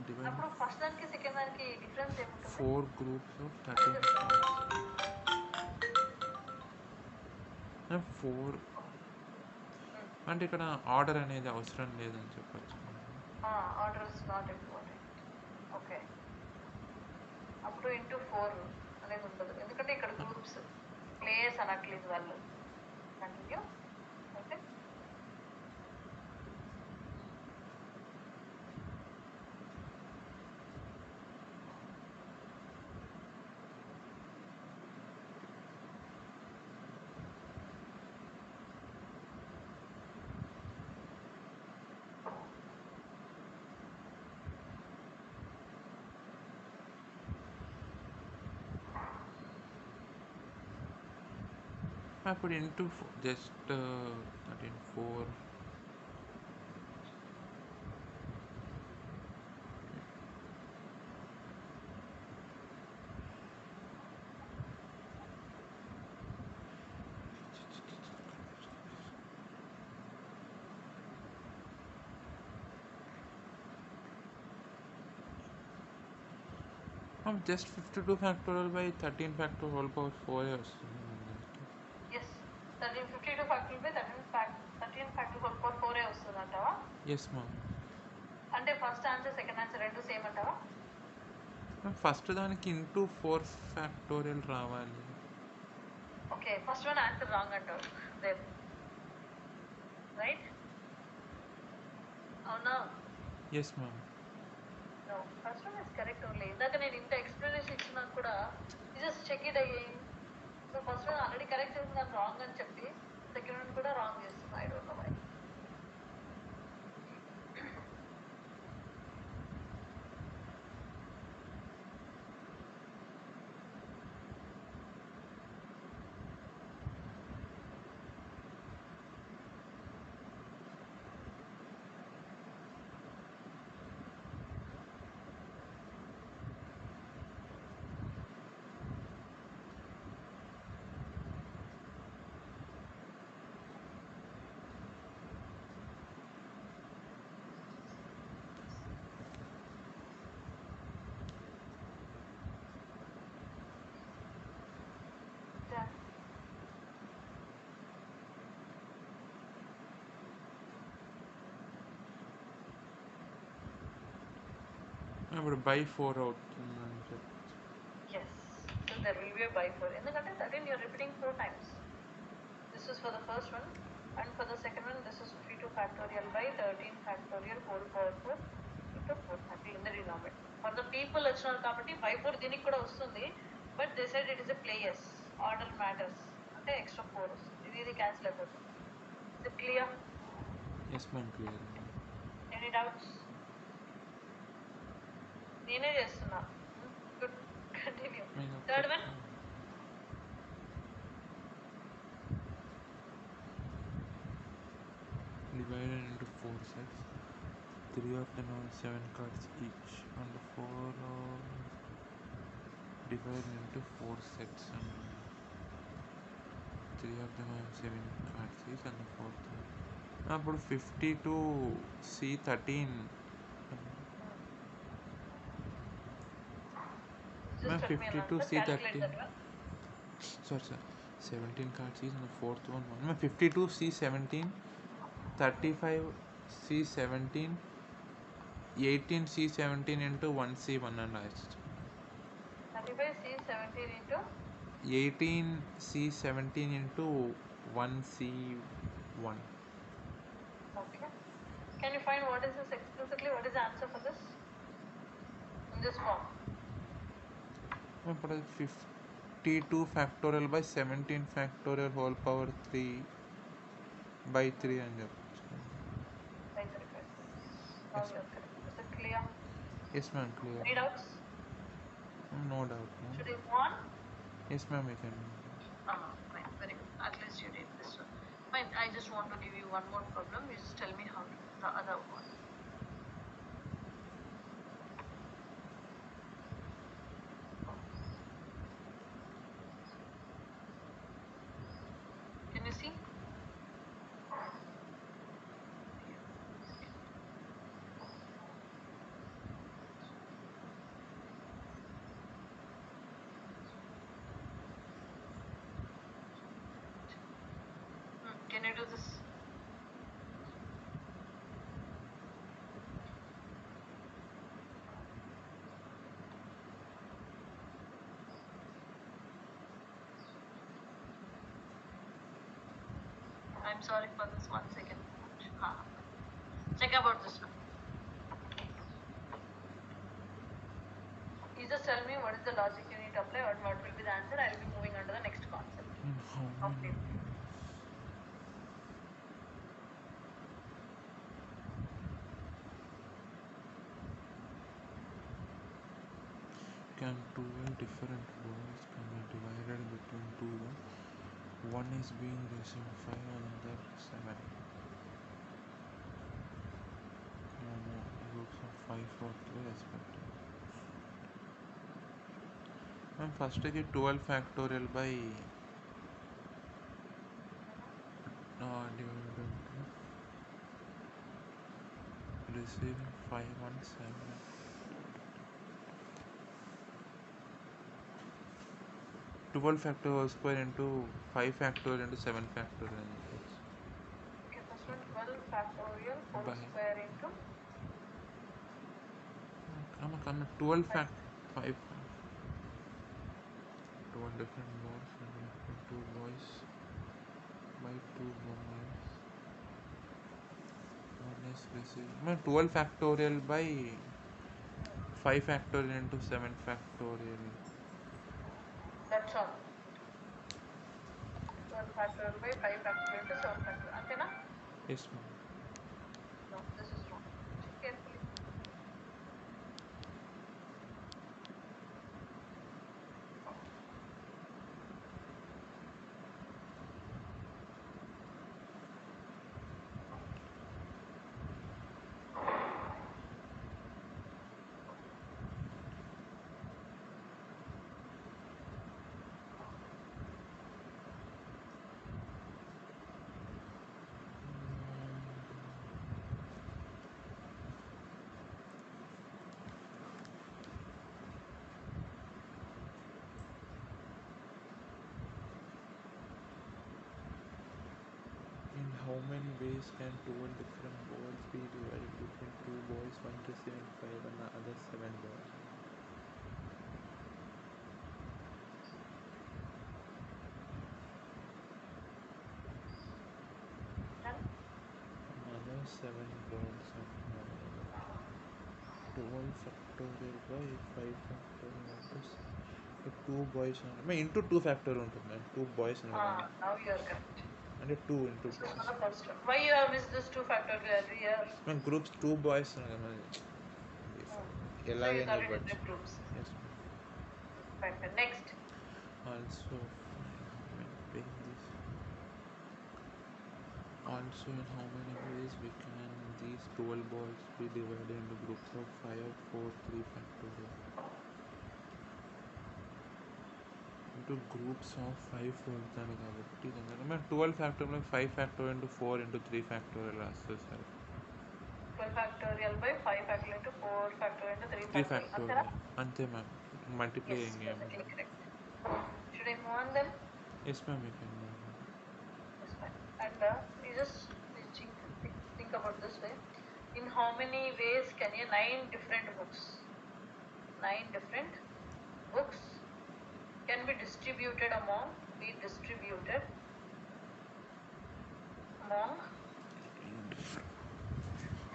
divide. అప్పుడు first దానికి second దానికి difference ఏముంటుంది? 4 groups of 13. 4 అంటే ఇక్కడ order అనేది అవసరం లేదని చెప్పచ్చు. Order is not important. Okay. అప్పుడు ఇంటూ 4 అనేది ఉండదు ఎందుకంటే ఇక్కడ గ్రూప్స్ ప్లేయర్స్ అనట్లేదు వాళ్ళు. కంటిన్యూ. ఓకే. అప్పుడు into just 4. Just 52 factorial by 13 factorial whole power 4 వస్తుంది. yes 52 factorial by 13 factorial whole power 4 వస్తుంది అంటావా? Yes ma'am. అంటే ఫస్ట్ ఆన్సర్ సెకండ్ ఆన్సర్ రెండు సేమ్ అంటావా? ఫస్ట్ దానికి ఇంటూ 4 ఫ్యాక్టోరియల్ రావాలి. Okay. First one answer wrong అంటావు రేపు, రైట్? అవునా? Yes ma'am. No, first one is correct only. ఇందాక నేను ఇంత ఎక్స్ప్లెనేషన్ ఇచ్చినా కూడా జస్ట్ చెక్ ఇట్ అయ్యేం. So first one already correct చేసి నాకు రాంగ్ అని చెప్పి Second one కూడా wrong చేస్తున్నా. I don't know why. ఇప్పుడు బై 4 అవుతుందని చెప్పి. Yes. So there will be a by 4. ఎందుకంటే again you are repeating 4 times. This is for the first one, and for the second one this is 52 factorial by 13 factorial whole power 4 into 430 in the denominator. For the people వచ్చినారు కాబట్టి by 4 దీనికి కూడా వస్తుంది, but they said it is a players, order matters, అంటే extra 4 వస్తుంది. ఇది cancel అయిపోతుంది. Is it clear? Yes ma'am, clear. Any doubts? నేనే చేస్తున్నా. Good. Continue. Third one. Divided into 4 sets. 3 of them have 7 cards each, and 4 divided into 4 sets, and 3 of them have 7 cards each, and the 4th one. అప్పుడు 52C13. Ma'am, 52C13. Sorry. 17 cards each, and the 4th one. Ma'am, 52C17. 35C17, 18C17 into 1C1 and I. 35C17 into 18C17 into 1C1. Okay. Can you find what is this explicitly? What is the answer for this? In this form. ఇప్పుడు 52 factorial by 17 factorial whole power 3 by 3 అని చెప్పచ్చు. Is it clear? Yes ma'am, clear. Any doubts? No doubt. Ma'am. Should we move on? Yes ma'am, we can. Fine, very good. At least you did this one. Fine, I just want to give you one more problem. You just tell me how to do the other one. Can you see? Can you do this? I'm sorry for this. 1 second. Check about this one. You just tell me what is the logic you need to apply or what will be the answer. I will be moving on to the next concept. Okay. Can 12 different balls can be divided between two? One is being received 5, another 7. Groups of 5 for 3 respectively. And first is 12 factorial by divided into receiving 5 and 7. 12 factorial square into 5 factorial into 7 factorial. Okay, first one 12 factorial whole square into 12 fact 5 12 different balls and 2 boys by 2 boys. One is received 12 factorial by 5 factorial into 7 factorial. That's all. 12 7 factorial by 5 factorial into 7 factorial. Antena? Yes, ma'am. No, this is wrong. Check carefully. In how many ways can 12 different balls be divided between two boys, one receiving 5 and the other 7 balls? Done? Another 7 balls and 12 factorial by 5 factorial into 2 boys into 2 factorial ఉంటుంది 2 boys Now you are correct. అంటే 2 into This is the first one. Why you have missed this 2 factorial here? Groups 2 boys So you ఎలాగైనా thought it ఇవ్వచ్చు different groups. Yes Fine. Next. Also also in how many ways we can these 12 balls be divided into groups of 5, 4, 3 factorial into groups of 5 4 దాని కాబట్టి మనం 12 factorial 5 factorial into 4 into 3 factorial రాస్తుంది sir 12 factorial by 5 factorial into 4 factorial into 3 3 factorial. factorial అంతే ma'am multiply Yes, చేయండి perfectly correct. Should I move on then? Yes ma'am you can Yes, fine. And you just think about this way. In how many ways can 9 different books can be distributed among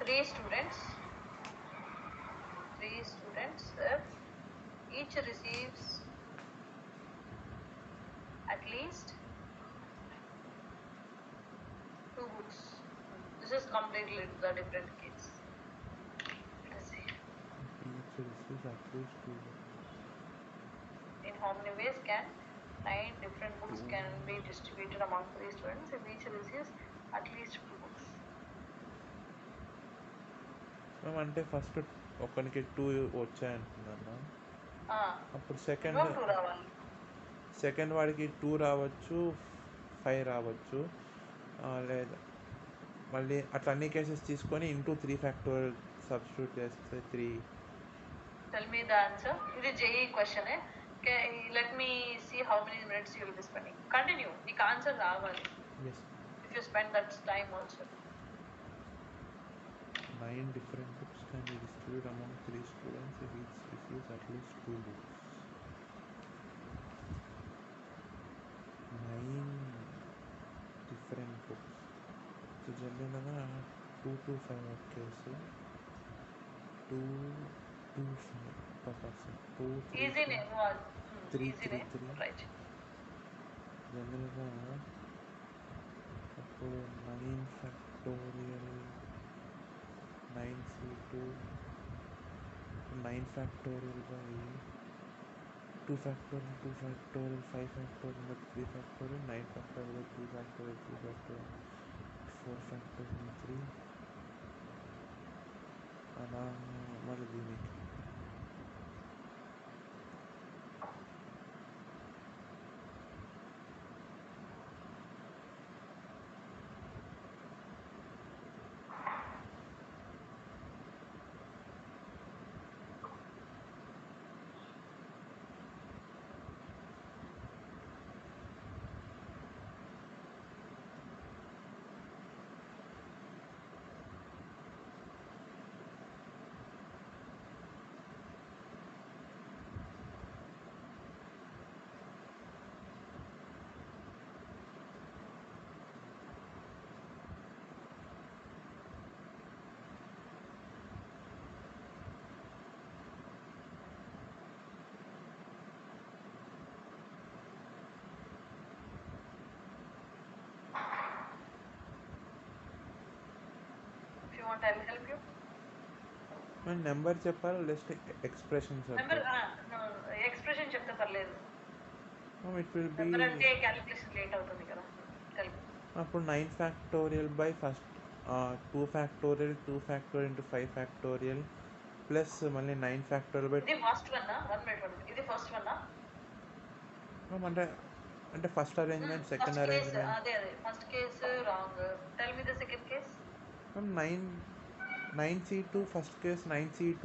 3 students if each receives at least 2 books. This is completely the different case. Let's see. In how many ways can 9 different books can be distributed among 3 students if each receives at least 2 books? Ma'am అంటే first ఒకరికి 2 వచ్చాయంటున్నాను అప్పుడు second వాడికి 2 రావచ్చు 5 రావచ్చు లేదా మళ్ళీ అట్లా అన్ని కేసెస్ తీసుకొని ఇంటూ 3 ఫ్యాక్టోరియల్ సబ్స్టిట్యూట్ చేస్తే 3. Tell me the answer. It is JE question. Okay, let me see how many minutes you will be spending. Continue. The answer రావాలి. Yes. If you spend that time also. 9 different books can be distributed among 3 students if each receives at least 2 books. 9 different books. So generally 2 to 5 case 2 to 5 per person. 2 3 Easy name was 3 easy 3 name. 3 Right. generally అప్పుడు 9 factorial 9c2 9 factorial by 2 factorial 2 factorial 5 factorial by 3 factorial 9 factorial by 3 factorial 3 factorial 4 factorial 3 అలా మళ్ళీ దీనికి want I'll help you. Ma'am number చెప్పాలా just expressions number చెప్పాలి? Expression చెప్తే పర్లేదు. Ma'am it will be number అంటే calculation late అవుతుంది కదా. అప్పుడు 9 factorial by first 2 factorial 2 factorial into 5 factorial plus మళ్ళీ 9 ఫ్యాక్టోరియల్ బై ఇది ఫస్ట్ వన్ ఇది ఫస్ట్ వన్ మ్యామ్ అంటే ఫస్ట్ అరేంజ్మెంట్ సెకండ్ అరేంజ్మెంట్ అదే first case wrong. Tell me the second case. Ma'am 9C2 first case 9C2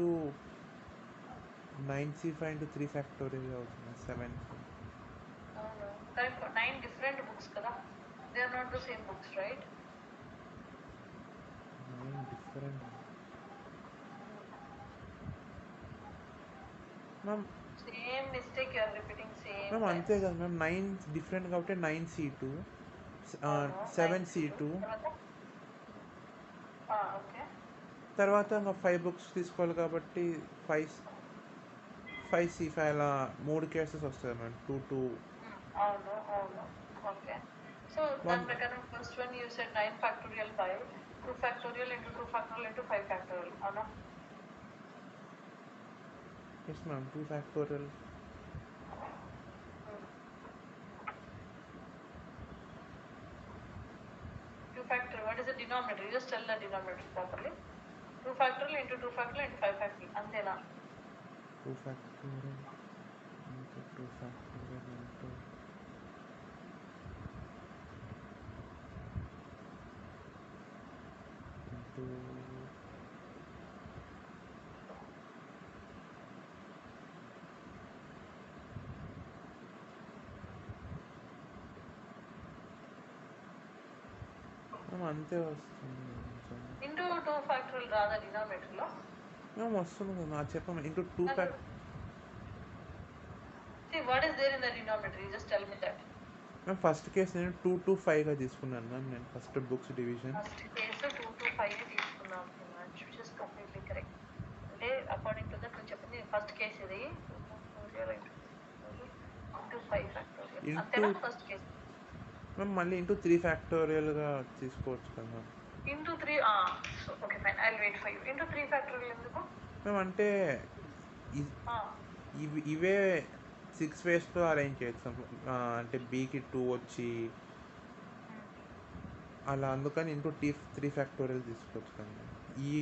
9C5 into 3 factorial అవుతుంది 7. Correct. 9 different books కదా. They are not the same books right. 9 different ma'am. Same mistake you are repeating same. Ma'am అంతే కదా ma'am 9 different కాబట్టి 9C2 7C2 okay. తర్వాత ఇంకా 5 books తీసుకోవాలి కాబట్టి 5C5 అలా 3 కేసెస్ వస్తాయి మ్యామ్ 2 2. అవును ఓకే. సో దాని ప్రకారం first one you said 9 factorial by 2 factorial into 2 factorial into 5 factorial అవునా? Yes ma'am 2 factorial. What is the denominator? You just tell the denominator properly. 2 factorial into 2 factorial into 5 factorial. Antena. 2 factorial into 2 factorial into అంతే వస్తుంది. Into 2 factorial రాదా denominator లో? మేము వస్తుంది కదా నాకు చెప్పండి. Into 2 factorial. See what is there in the denominator? You just tell me that. Ma'am first case నేను 2 to 5గా తీసుకున్నాను మ్యామ్. నేను first books division first case 2 to 5 తీసుకున్నాం. Which is completely correct. అంటే అకార్డింగ్ టు దట్ నేను చెప్పింది first case ఇది into 5 factorial. అంతేనా ఫస్ట్ కేసు? మ్యామ్ మళ్ళీ ఇంటూ 3 ఫ్యాక్టోరియల్గా తీసుకోవచ్చు కదా. Into 3 okay fine I will wait for you. Into 3 factorial ఎందుకు మ్యామ్ అంటే ఇవే 6 వేస్తో అరేంజ్ చేయొచ్చు. అంటే బీకి 2 వచ్చి అలా అందుకని ఇంటూ 3 ఫ్యాక్టోరియల్ తీసుకోవచ్చు కదా. ఈ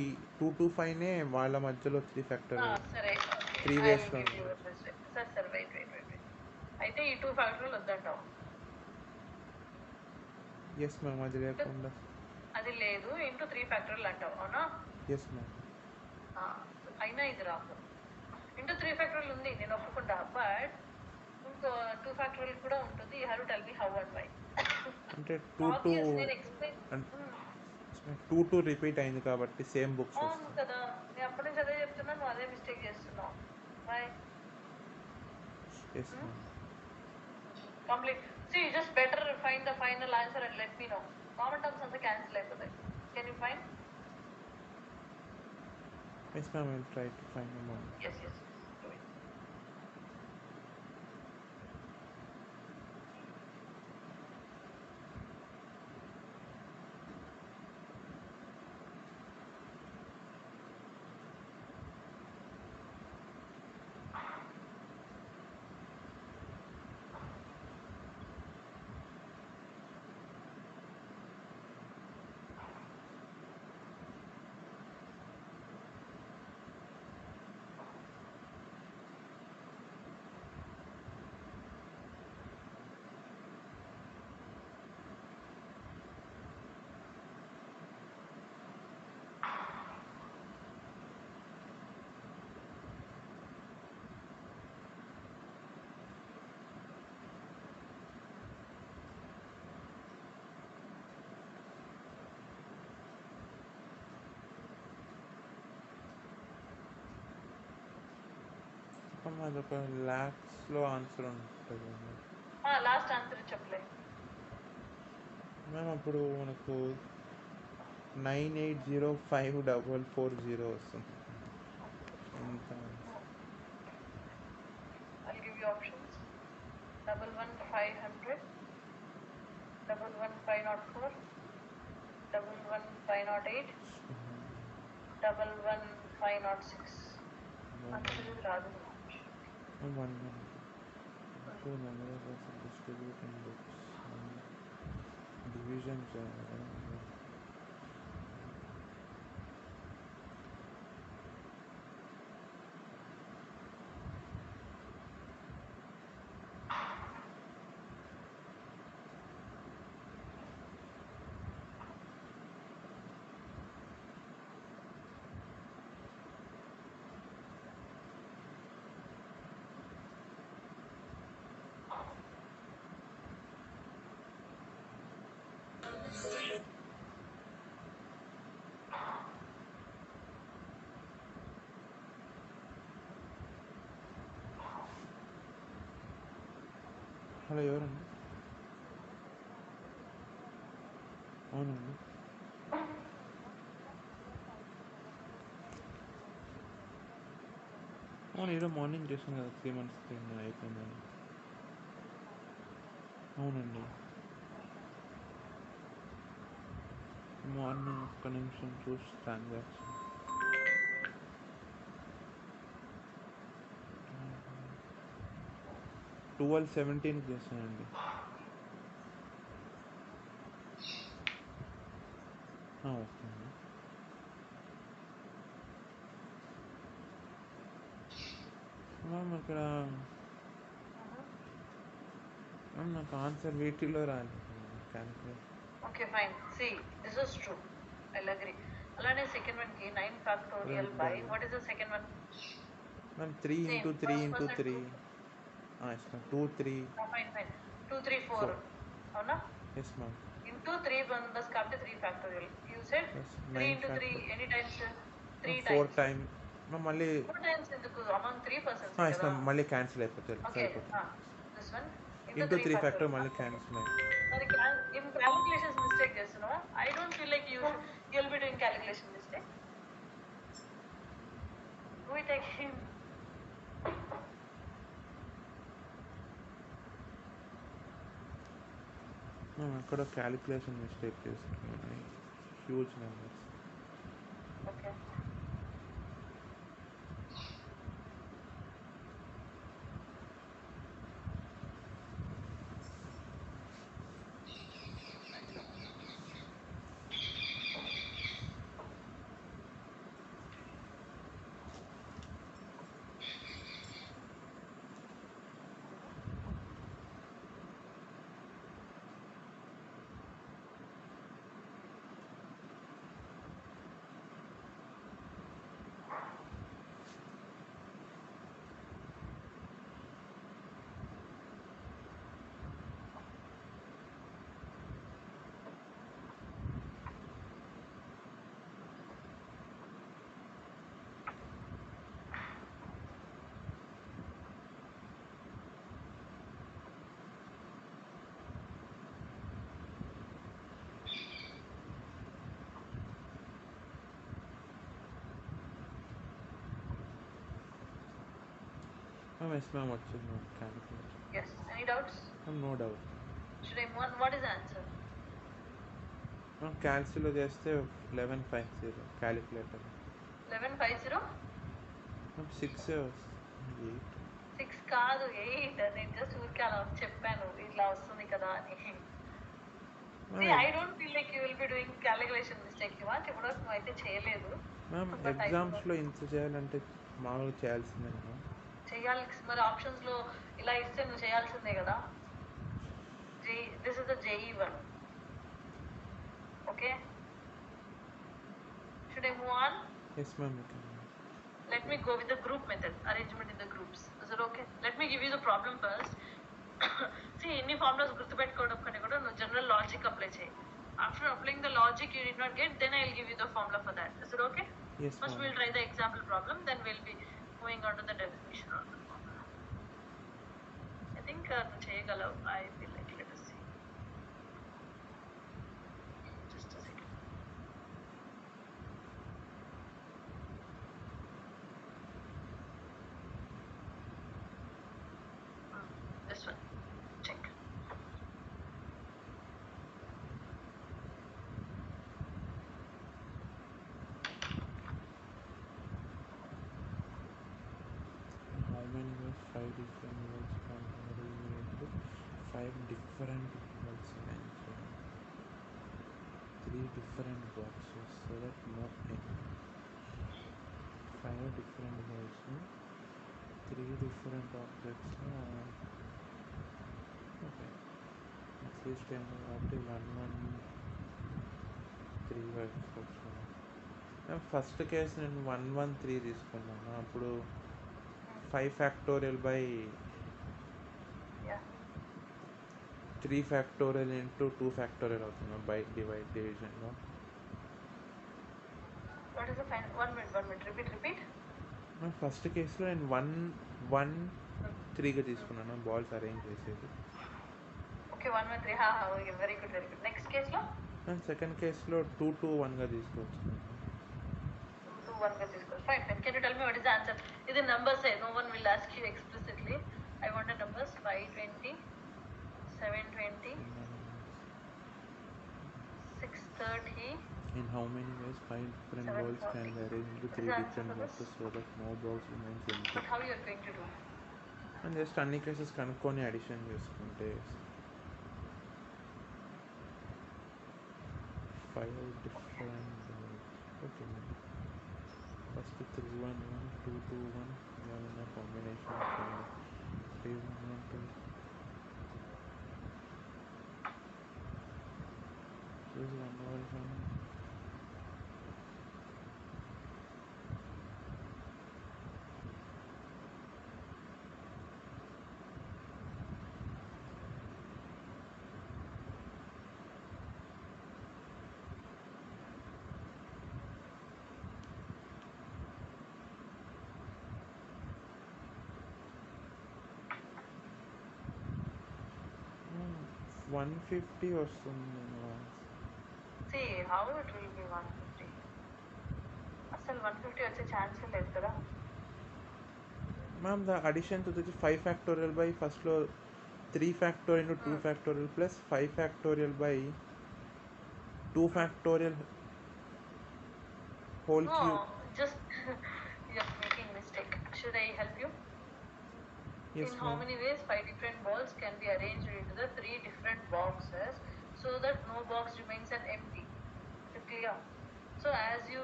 2 to 5నే వాళ్ళ మధ్యలో 3 ఫ్యాక్టోరియల్ 3 వేస్లో. సరే వెయిట్ అయితే ఈ 2 ఫ్యాక్టోరియల్ వద్దంటావు? ఎస్ మ్యామ్ అది లేకుండా అది లేదు. ఇంటూ 3 ఫ్యాక్టోరియల్ అంటావు అవునా? Yes ma'am. అయినా ఇది రాదు. ఇంటూ 3 ఫ్యాక్టోరియల్ ఉంది నేను ఒప్పుకుంటా. బట్ ఇంకో 2 ఫ్యాక్టోరియల్ కూడా ఉంటుంది. You have to tell me how and why. అంటే 2 to రిపీట్ అయింది కాబట్టి సేమ్ బుక్స్ అవును కదా. నేను అప్పటి నుంచి అదే చెప్తున్నా, నువ్వు అదే మిస్టేక్ చేస్తున్నావు. Why? Yes ma'am. Complete. See, you just better find the final answer and let me know. Common terms అంతా cancel అయిపోతాయి. Can you find? Yes ma'am, I will try to find a moment. Yes. అదొక ల్యాక్స్లో answer ఉంటుంది. Last answer చెప్పలే ma'am. అప్పుడు మనకు 98054440 వస్తుంది. ఎంత? I'll give you options. 11500, 11504, 11508, 11506. అంత తెలియదు రాదు. 2 number of distribute in books. Division hello ఎవరండి? అవునండి. అవును, ఈరోజు మార్నింగ్ చేసాను కదా 3 months థింగ్ అయిపోయిందని. అవునండి, మార్నింగ్ ఒక్క నిమిషం చూసి ట్రాన్సాక్షన్ 12:17 చేశానండి. ఓకే అండి. మ్యామ్ ఇక్కడ మ్యామ్ నాకు ఆన్సర్ వీటిలో రాలేదు calculate. Okay fine. See this is true, I agree. అలానే సెకండ్ వన్ కి 9 factorial by what is the second one? Ma'am 3 into 3 into 3. Yes ma'am 2 3. Fine fine 2 3 4 అవునా? Yes ma'am. ఇంటూ 3 బస్ కాబట్టి 3 factorial. You said 3 into 3 any times 3 4 times. Time మళ్ళీ 4 times ఎందుకు? Among 3 persons yes ma'am, మళ్ళీ cancel అయిపోతుంది. Okay సరిపోతుంది. This one into 3 factor మళ్ళీ cancel అయిపోతుంది. మరి ఇన్ క్యాలిక్యులేషన్స్ మిస్టేక్ చేస్తున్నావా? I don't feel like you will be doing calculation mistake. We take him. అక్కడ క్యాలిక్యులేషన్ మిస్టేక్ చేస్తున్నాను. Huge numbers. Okay yes ma'am వచ్చింది ma'am calculation. yes. Any doubts? No doubt. Should I move on? What is the answer? Ma'am క్యాన్సిల్లో చేస్తే 1150 calculator. 1150 ma'am 6 8 6 కాదు 8. నేను just ఊరికే అలా చెప్పాను ఇట్లా వస్తుంది కదా అని. I don't feel like you will be doing calculation mistake. ఇప్పుడు నువ్వు అయితే చేయలేదు మ్యామ్. ఎగ్జామ్స్లో ఇంత చేయాలంటే మామూలుగా చేయాల్సిందే కదా. చేయాలి మరి, ఆప్షన్స్ లో ఇలా ఇస్తే నువ్వు చేయాల్సిందే కదా. This is the JEE one. Okay, should I move on? Yes ma'am. Let me go with the group method, arrangement in the groups. Is it okay? Let me give you the problem first. See, any formulas గుర్తుపెట్టుకోవడం కంటే కూడా నువ్వు general logic apply చేయి. After applying the logic you did not get, then I'll give you the formula for that. Is it okay? Yes, first ma'am. we'll try the example problem, then we'll be moving on to the definition of the formula. I think నువ్వు చేయగలవు. I feel like, let us see. Just a second. This one, check. different balls arranged in 3 different boxes so that no n. 5 different balls, 3 different objects. Okay, at least n కాబట్టి 1 1 3 తీసుకోవచ్చు. First case నేను 1 1 3 తీసుకున్నాను. అప్పుడు 5 factorial by 3 factorial into 2 factorial అవుతుంది by డివిజన్లో. What is the final? 1 minute. Repeat. First కేసులో నేను 1 1 3గా తీసుకున్నాను బాల్స్ అరేంజ్ చేసేది. Okay, 1 1 3. Okay, very good. Next case lo? Second కేసులో 2 2 1గా తీసుకోవచ్చు. 2 2 1గా తీసుకోవచ్చు. Fine. Can you tell me what is the answer? ఇది numbers hai. No one will ask you explicitly. I want the numbers 520, 720, 630. In how many ways 5 different balls can be arranged into 3 different boxes so that no box remains empty? But how you are going to do? And just అన్ని cases కనుక్కొని addition చేసుకుంటే 5 different balls. Okay, first 3 1 1 2 2 1 we have a combination of 3 1 1 2. Choose one ball from 150 వస్తుంది. See, how it will be 150? అసలు 150 వచ్చే chance లేదు కదా. Ma'am the addition వచ్చి 5 factorial by ఫస్ట్లో 3 factorial into 2 factorial plus 5 factorial by 2 factorial whole cube. Just you are making mistake. Should I help you? Yes, in how many ways 5 different balls can be arranged into the 3 different boxes so that no box remains an empty? Clear? So as you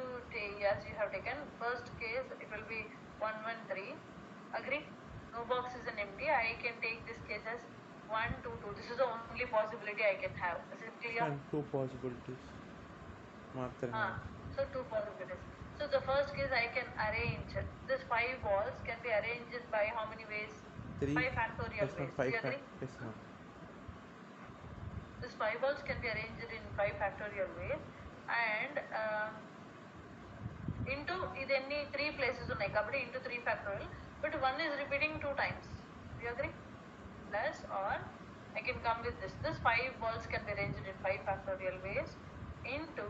have taken first case, it will be 1 1 3. Agree? No box is an empty. I can take this case as 1 2 2. This is the only possibility I can have. Is it clear? And 2 possibilities. So 2 possibilities. So the first case I can arrange this 5 balls can be arranged by how many ways? 5 factorial ways. Do you agree? Yes, ma'am. These 5 balls can be arranged in 5 factorial ways and into idenni 3 places unnai kabatti into 3 factorial, but one is repeating 2 times. Do you agree? Plus, or I can come with this 5 balls can be arranged in 5 factorial ways into,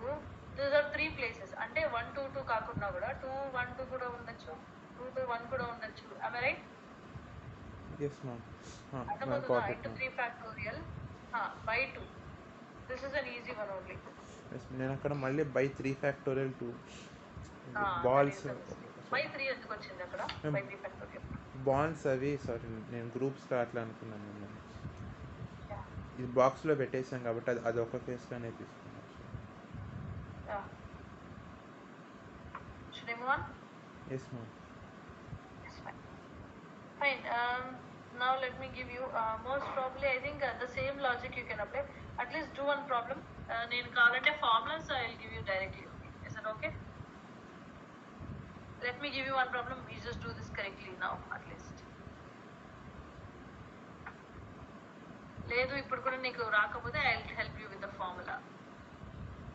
these are 3 places ante 1 2 2 kaakunda kuda 2 1 2 kuda undachu, 2 2 1 kuda undachu. Am I right? Yes, ma'am. Into 3 factorial by 2. This is an easy one only. Yes, నేను అక్కడ మళ్ళీ by 3 factorial 2 balls by 3 ఎందుకు వచ్చింది అక్కడ? By 3 factorial balls అవి sorry నేను groups అట్లా అనుకున్నాను. నేను ఇది బాక్స్లో పెట్టేసాం కాబట్టి అది ఒక కేసులోనే తీసుకున్నాను. Should I move on? Yes, ma'am. Yes, fine. Now let me give you most probably I think the same logic you can apply. At least do one problem. నేను కావాలంటే formulas I will give you directly. Is that okay? Let me give you one problem. We just do this correctly now at least. లేదు ఇప్పుడు కూడా నీకు రాకపోతే I will help you with the formula.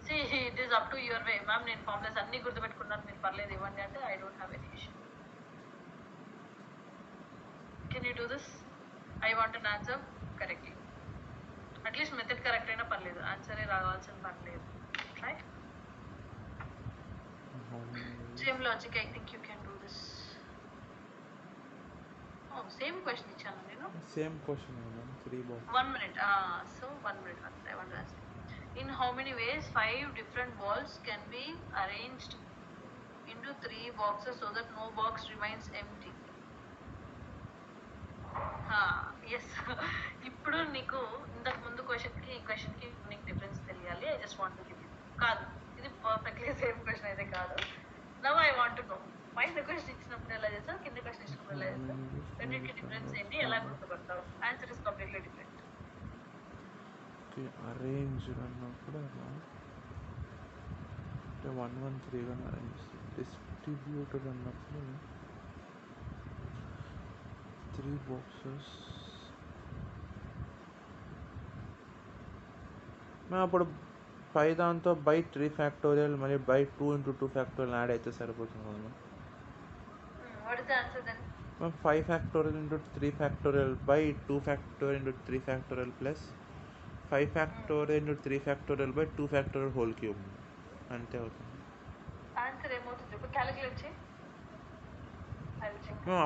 See, it is up to your way. Ma'am, నేను formulas అన్ని గుర్తుపెట్టుకున్నాను, మీరు పర్లేదు ఇవ్వండి అంటే I don't have any issue. Can you do this? I want an answer correctly. At least method correct అయినా పర్లేదు, ఆన్సరే రావాల్సిన పని లేదు. Try. Same logic, I think you can do this. Oh, same question ఇచ్చాను నేను. Same question, ma'am. 3 balls. 1 minute. So 1 minute. I want to ask. In how many ways 5 different balls can be arranged into 3 boxes so that no box remains empty? Yes. ఇప్పుడు నీకు ఇంతకు ముందు క్వశ్చన్కి ఈ క్వశ్చన్కి నీకు డిఫరెన్స్ తెలియాలి. I just want to give you. కాదు, ఇది పర్ఫెక్ట్లీ సేమ్ క్వశ్చన్ అయితే కాదు. Now I want to know, పైన క్వశ్చన్ ఇచ్చినప్పుడు ఎలా చేస్తావు, కింద క్వశ్చన్ ఇచ్చినప్పుడు ఎలా చేస్తావు, రెండింటికి డిఫరెన్స్ ఏంటి, ఎలా గుర్తుపడతావు? Answer is completely different. Okay, arranged అన్నప్పుడు అలా అంటే 1 1 3 కానీ అరేంజ్. డిస్ట్రిబ్యూటెడ్ అన్నప్పుడు 3 బాక్సెస్. అప్పుడు పై దాంతో బై 3 ఫ్యాక్టోరియల్ మరి బై 2 × 2 ఫ్యాక్టోరియల్ యాడ్ అయితే సరిపోతుంది కదా. What is the answer then? 5 factorial × 3 factorial by 2 factorial × 3 factorial plus 5 factorial × 3 factorial by 2 factorial whole cube. అంతే అవుతుంది. ఆన్సర్ ఏమవుతుంది ఇప్పుడు క్యాలిక్యులేట్ చేయి.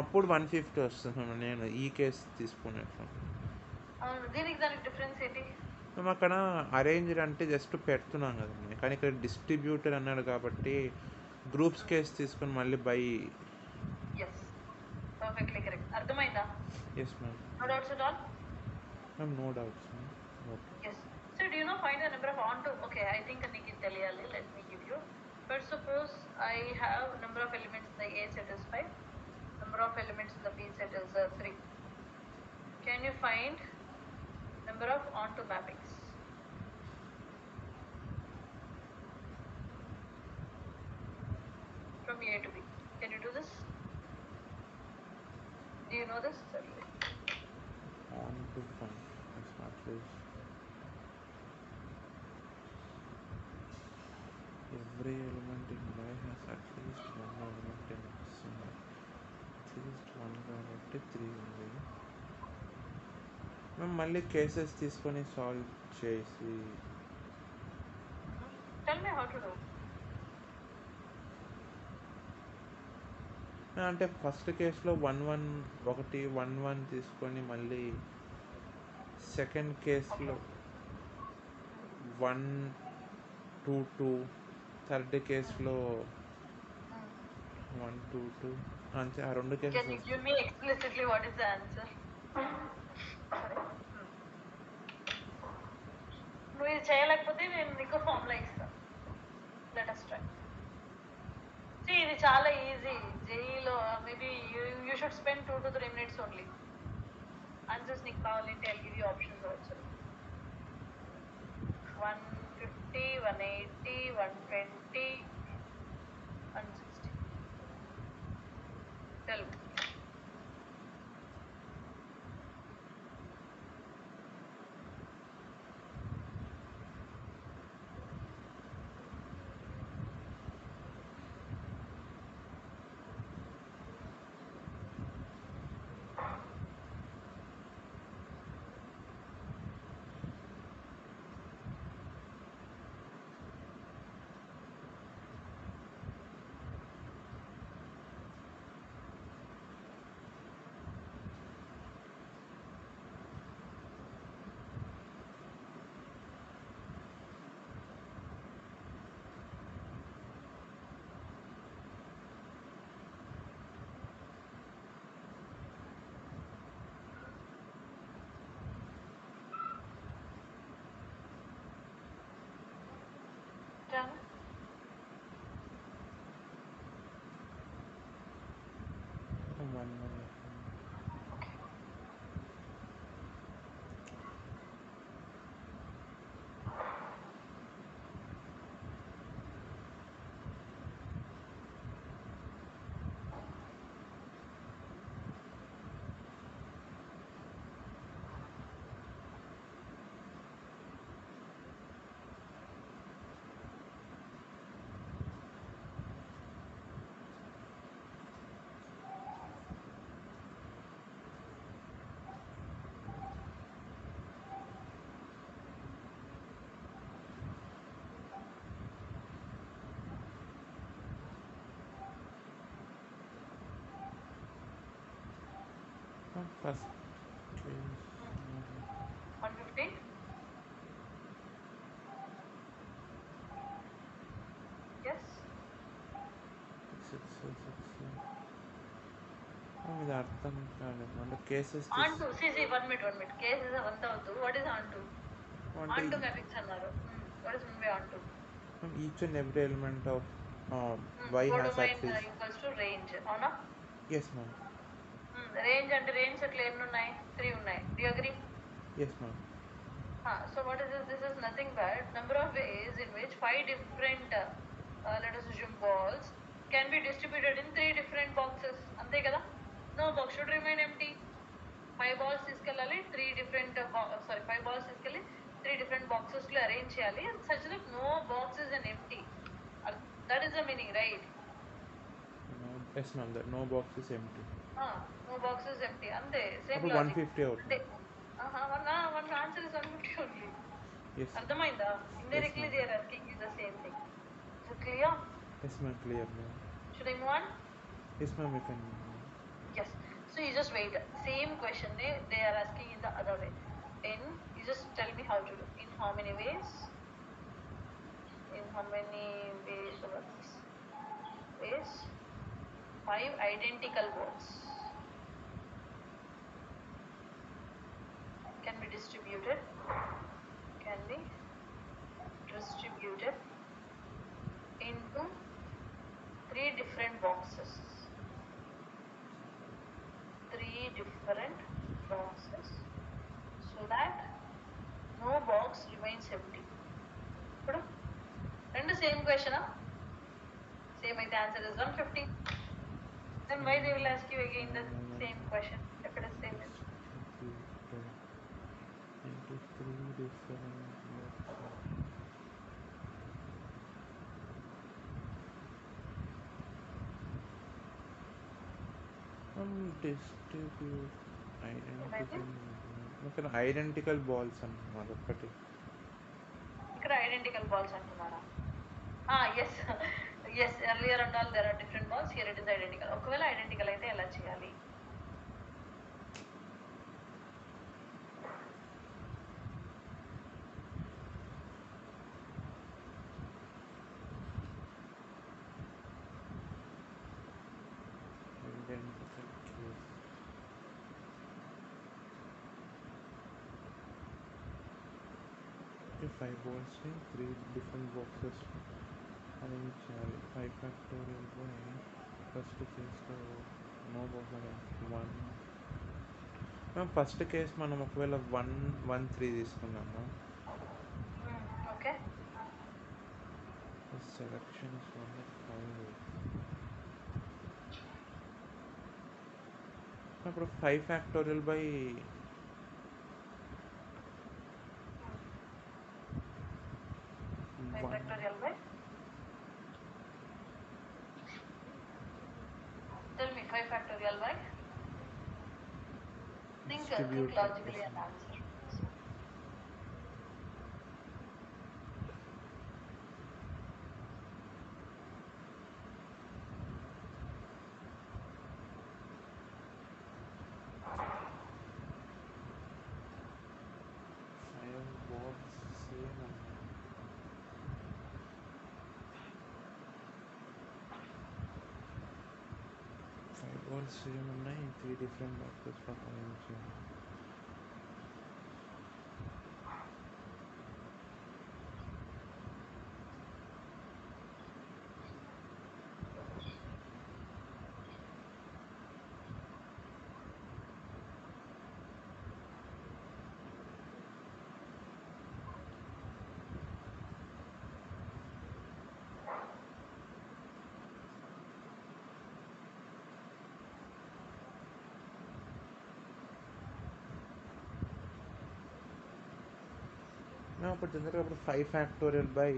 అప్పుడు 150 వస్తుంది. నేను ఈ కేసు తీసుకునేట్టు. అవును, దీనికి దానికి డిఫరెన్స్ ఏంటి? మేము అక్కడ అరేంజ్డ్ అంటే జస్ట్ పెడుతున్నాం కదండి, కానీ ఇక్కడ డిస్ట్రిబ్యూటర్ అన్నాడు కాబట్టి గ్రూప్స్ కేసు తీసుకొని మళ్ళీ బై. Yes, perfectly correct. అర్థమైందా? Yes ma'am. No doubts at all? Ma'am no doubts ma'am. Yes. So do you know find the number of onto? Okay, I think Nikki Teliyali. Let me give you. First, suppose I have number of elements in the A set is 5. Number of elements in the B set is 3. Can you find number of onto mappings? From A to B. Can you do this? Do you know this? On to 5. That's not this. Every element in Y has at least one element in X. At least one కాబట్టి 3 ఉంది. మేము మళ్ళీ cases తీసుకొని solve చేసి. Tell me how to do. అంటే first కేసులో 1 1 తీసుకొని మళ్ళీ సెకండ్ కేసులో 1 2 2, థర్డ్ కేసులో 1 2 2 అంతే. ఆ రెండు cases. Can you give me explicitly what is the answer? నువ్వు ఇది చేయలేకపోతే నేను నీకు ఫార్ములా ఇస్తాను. Let us try. See, ఇది చాలా ఈజీ. జేఈలో maybe you should spend 2 to 3 minutes only. Answers నీకు కావాలంటే I give you options also. 150, 180, 120, 160. Tell me. Done. First case 150. Yes. 6 6 6. ఇది అర్థం కాలేదు అంటే కేసెస్ ఆంటూ సిసి 1 minute కేసెస్ అవంతా వద్దు. What is onto? అంటే ఆంటూ మ్యాట్రిక్స్ అన్నారు. What is mean by onto? Each and every element of y has codomain axis. Equals to range, అవునా? Yes ma'am. రేంజ్ అంటే రేంజ్ సెట్లు ఎన్ని ఉన్నాయి? 3 ఉన్నాయి. Do you agree? Yes ma'am. So what is this? This is nothing but number of ways in which 5 different let us assume balls can be distributed in 3 different boxes. Ante kada? No box should remain empty. 5 balls తీసుకెళ్ళాలి, 3 different 5 balls తీసుకెళ్ళి 3 different boxes లో arrange చేయాలి, and such that no box is an empty. That is the meaning, right? Yes ma'am, that no box is empty. No box is empty. Ante same అప్పుడు logic. 150 అవుతుంది. One answer is 150 only. Yes. అర్థమైందా? Indirectly they are asking you the same thing. So clear? Yes ma'am, clear ma'am. Should I move on? Yes ma'am, we can. Yes. So you just wait. Same question they are asking in the other way. You just tell me how to do. In how many ways? In how many ways? What's this? Ways? 5 identical balls can be distributed. Can be distributed into 3 different boxes. 3 different boxes, so that no box remains empty. ఇప్పుడు రెండు same question, same అయితే answer is 150. Then why they will ask you again the same question if it is same? Into 3 different distribute identical balls అన్నమాట ఒకటి. ఇక్కడ identical balls అంటున్నారా? Yes yes, earlier and all there are different balls, here it is identical. ఒకవేళ identical అయితే ఎలా చేయాలి? Five బాల్స్ని 3 different boxes arrange చేయాలి. 5 ఫ్యాక్టోరియల్ బై ఫస్ట్ కేసులో నో బాక్స్ 1. ఫస్ట్ కేస్ మనం ఒకవేళ 1 1 3 తీసుకున్నాము. Okay, selection is 5. అప్పుడు 5 factorial by factorial by, tell me 5 factorial by, think logically and answer. Same ఉన్నాయి, 3 డిఫరెంట్ బాక్సెస్ అరేంజ్ చేయాలి. అప్పుడు జనరల్గా అప్పుడు 5 factorial by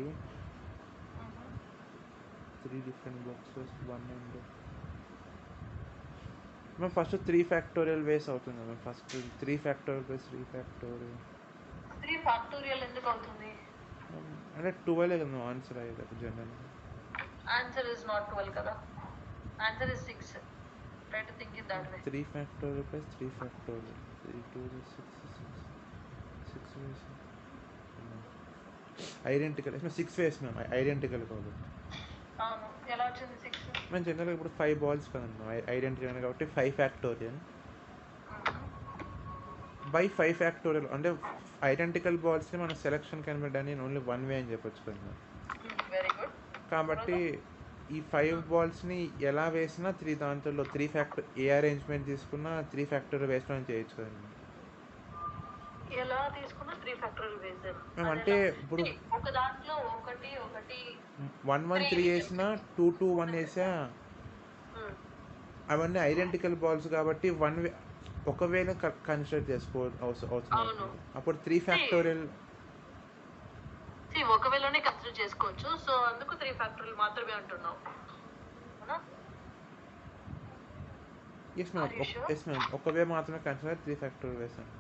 3 different boxes 1 and మేము ఫస్ట్ 3 ఫ్యాక్టోరియల్ వేస్ అవుతుంది మేము first 3 factorial by 3 factorial. 3 factorial ఎందుకు అవుతుంది అంటే 12 కదా ఆన్సర్ అయ్యేది జనరల్. ఆన్సర్ ఇస్ నాట్ 12 కదా, answer is 6. Try to think it that way. 3 factorial plus 3 factorial 3 2 6 6 ways identical 6 ways ma'am identical కాబట్టి. అవును, ఎలా వచ్చింది 6? మనం జనరల్గా ఇప్పుడు 5 బాల్స్ కదమ్మా ఐడెంటికల్ కాబట్టి 5 ఫ్యాక్టోరియల్ బై 5 ఫ్యాక్టోరియల్ అంటే ఐడెంటికల్ బాల్స్ని మన selection can be done in only one వే అని చెప్పొచ్చు కదా. Very good. కాబట్టి ఈ 5 బాల్స్ని ఎలా వేసినా దాంట్లో 3 ఫ్యాక్టర్ ఏ అరేంజ్మెంట్ తీసుకున్నా 3 ఫ్యాక్టోరియల్ వేసుకొని చేయొచ్చు కదండి. ఎలా తీసుకున్నా 3 ఫ్యాక్టోరియల్ వేసారు మేము అంటే ఇప్పుడు ఒక దాంట్లో ఒకటి 1 1 3 వేసినా 2 2 1 వేసా అవన్నీ ఐడెంటికల్ బాల్స్ కాబట్టి ఒకవేళ కన్సిడర్ అవసరం అవుతుంది. అప్పుడు 3 ఫ్యాక్టోరియల్ ఒకవేళనే కన్సిడర్ చేసుకోవచ్చు. సో అందుకు 3 ఫ్యాక్టోరియల్ మాత్రమే అంటున్నావు. ఎస్ మ్యామ్ ఒకవే మాత్రమే కన్సిడర్ 3 ఫ్యాక్టోరియల్ వేసాను.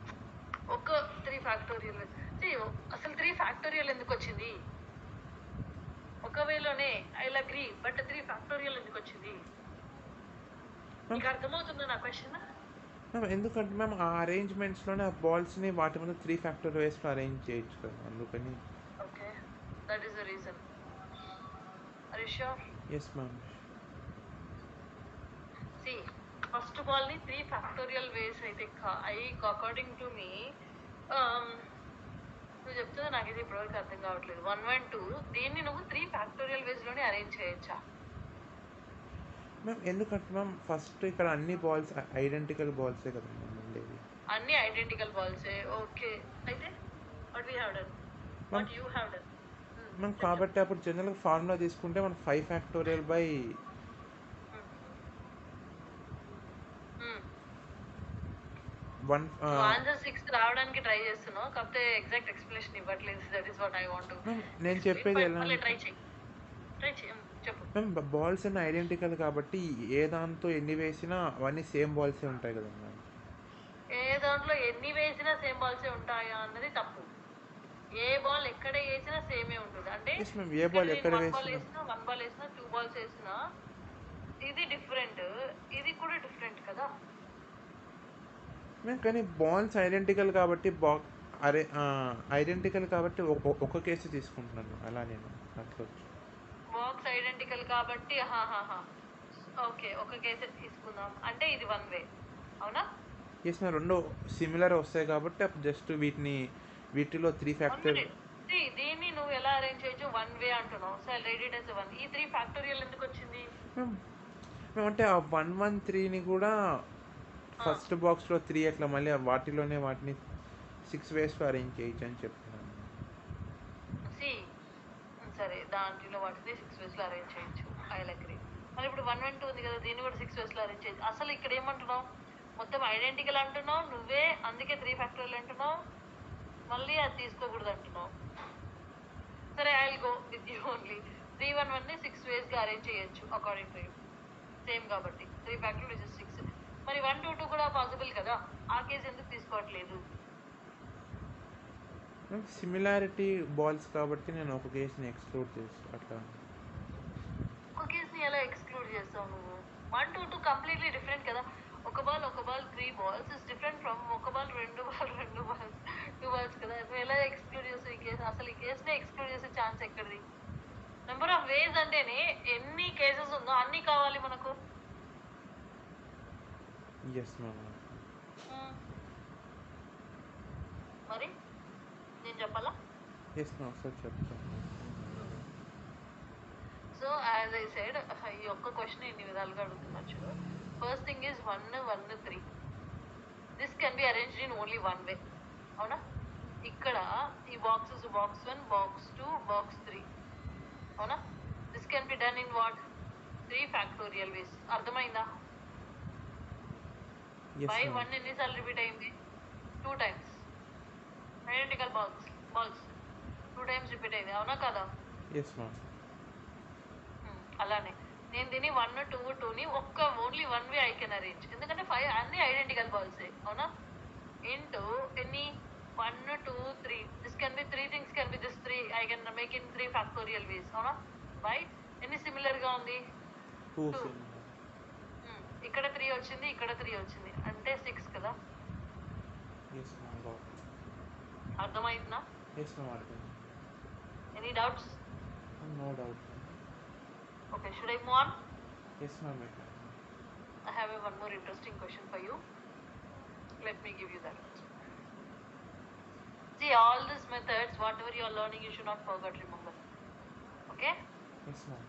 ఒక 3 ఫ్యాక్టోరియల్ అసలు 3 ఫ్యాక్టోరియల్ ఎందుకు వచ్చింది? ఒకవేళనే I will agree, but 3 factorial ఎందుకు వచ్చింది? మీకు అర్థమవుతుందా నా క్వశ్చన్? ఎందుకంటే మ్యామ్ ఆ అరేంజ్మెంట్స్లోనే ఆ బాల్స్ని వాటి మీద 3 ఫ్యాక్టోరియల్ వేసుకుని అరేంజ్ చేయొచ్చు కదా, అందుకని. Okay, that is the reason. Are you sure? Yes ma'am. See, first ball ని 3 ఫ్యాక్టోరియల్ వేస్ అయితే అకార్డింగ్ టు మీ నువ్వు చెప్తుంది నాకైతే ఇప్పటివరకు అర్థం కావట్లేదు. 1 1 2 దీన్ని నువ్వు 3 ఫ్యాక్టోరియల్ వేస్ లోనే అరేంజ్ చేయొచ్చా? మ్యామ్ ఎందుకంటే మ్యామ్ ఫస్ట్ ఇక్కడ అన్ని బాల్స్ ఐడెంటికల్ బాల్సే కదా మ్యామ్ ఉండేది. అన్ని ఐడెంటికల్ బాల్సే. ఓకే, అయితే what we have done, what you have done ma'am. కాబట్టి అప్పుడు జనరల్గా ఫార్ములా తీసుకుంటే మనం 5 ఫ్యాక్టోరియల్ బై 1 ఆన్సర్ 6 రావడానికి ట్రై చేస్తున్నావు, కాకపోతే ఎగ్జాక్ట్ ఎక్స్ప్లెనేషన్ ఇవ్వట్లేదు. That is what I want to. నేను చెప్పేది ఎలా ట్రై చేయి చెప్పు. మ్యామ్ బాల్స్ అన్ని ఐడెంటికల్ కాబట్టి ఏ దాంతో ఎన్ని వేసినా అవన్నీ సేమ్ బాల్సే ఉంటాయి కదా మ్యామ్. ఏ దాంట్లో ఎన్ని వేసినా సేమ్ బాల్సే ఉంటాయా అన్నది తప్పు. ఏ బాల్ ఎక్కడ వేసినా సేమే ఉంటుంది. అంటే ఏ బాల్ ఎక్కడ వేసినా 1 బాల్ వేసినా 2 బాల్స్ వేసినా ఇది డిఫరెంట్, ఇది కూడా డిఫరెంట్ కదా మేము. కానీ బాల్స్ ఐడెంటికల్ కాబట్టి ఐడెంటికల్ కాబట్టి ఒక కేసు తీసుకుంటున్నాను అలా నేను అట్లా. బాక్స్ ఐడెంటికల్ కాబట్టి ఓకే, ఒక కేసు తీసుకుందాం అంటే ఇది 1 వే, అవునా? ఎస్ మ్యామ్, రెండు సిమిలర్ వస్తాయి కాబట్టి అప్పుడు జస్ట్ వీటిలో 3 ఫ్యాక్టర్. దీన్ని నువ్వు ఎలా అరేంజ్ చేయొచ్చు? 1 వే అంటున్నావు, సో రెడ్ ఇట్ as 1. ఈ 3 ఫ్యాక్టోరియల్ ఎందుకు వచ్చింది? మేము అంటే ఆ 1 1 3ని కూడా ఫస్ట్ బాక్స్లో 3 అట్లా మళ్ళీ వాటిని 6 వేస్లో అరేంజ్ చేయొచ్చు అని చెప్తున్నాను. సరే, దాంట్లో వాటిని 6 వేస్లో అరేంజ్ చేయొచ్చు, ఐ విల్ అగ్రీ. మరి ఇప్పుడు 1 1 2 ఉంది కదా, దీన్ని కూడా 6 వేస్లో అరేంజ్ చేయొచ్చు. అసలు ఇక్కడ ఏమంటున్నావు? మొత్తం ఐడెంటికల్ అంటున్నావు నువ్వే, అందుకే 3 ఫ్యాక్టోరియల్ అంటున్నావు, మళ్ళీ అది తీసుకోకూడదు అంటున్నావు. సరే, I will go with you only. 3 1 1ని 6 వేస్గా అరేంజ్ చేయొచ్చు అకార్డింగ్ టు యూ, సేమ్ కాబట్టి 3 ఫ్యాక్టోరియల్ విచ్ ఇస్ 6. మరి 1 2 2 కూడా పాసిబుల్ కదా, ఆ కేసు ఎందుకు తీసుకోవట్లేదు? సిమిలారిటీ బాల్స్ కాబట్టి నేను ఒక కేసుని ఎక్స్క్లూడ్ చేస్తాను అట్లా. ఒక కేసుని ఎలా ఎక్స్క్లూడ్ చేస్తావు నువ్వు? 1 2 2 కంప్లీట్లీ డిఫరెంట్ కదా. ఒక ball 3 balls is different from ఒక బాల్ 2 balls 2 balls కదా. నువ్వు ఎలా ఎక్స్క్లూడ్ చేస్తావు ఈ కేసు? అసలు ఈ కేసుని ఎక్స్క్లూడ్ చేసే ఛాన్స్ ఎక్కడిది? నెంబర్ ఆఫ్ వేస్ అంటేనే ఎన్ని కేసెస్ ఉందో అన్ని కావాలి మనకు. మరి నేను చెప్పాలా? సో యాజ్ ఐ సెడ్, ఈ ఒక్క క్వశ్చన్ ఎన్ని విధాలుగా అడుగుతున్నారు చూడు. First thing is 1 1 3. This can be arranged in only 1 వే, అవునా? ఇక్కడ ఈ బాక్సెస్ బాక్స్ 1 బాక్స్ 2 బాక్స్ 3, అవునా? This can be done in what? 3 factorial వేస్. అర్థమైందా? బై 1 ఎన్నిసార్లు రిపీట్ అయింది? 2 times. Identical balls 2 times repeat అయింది, అవునా కదా? అలానే నేను దీన్ని 1 2 2ని only 1 way I can arrange, ఎందుకంటే 5 అన్ని ఐడెంటికల్ బాల్సే, అవునా? ఇంటూ ఎన్ని? 1 2 3. This can be 3 things can be this 3. I can make in 3 factorial వేస్, అవునా? బై ఎన్ని సిమిలర్ గా ఉంది? 2. ఇక్కడ 3 వచ్చింది, ఇక్కడ 3 వచ్చింది, అంటే 6 కదా. అర్థమైందా? Any doubts? No doubt. Okay, should I move on? Yes, ma'am. I have one more interesting question for you. Let me give you that also. See, all these methods, whatever you are learning, you should not forget, remember. Okay? Yes, ma'am.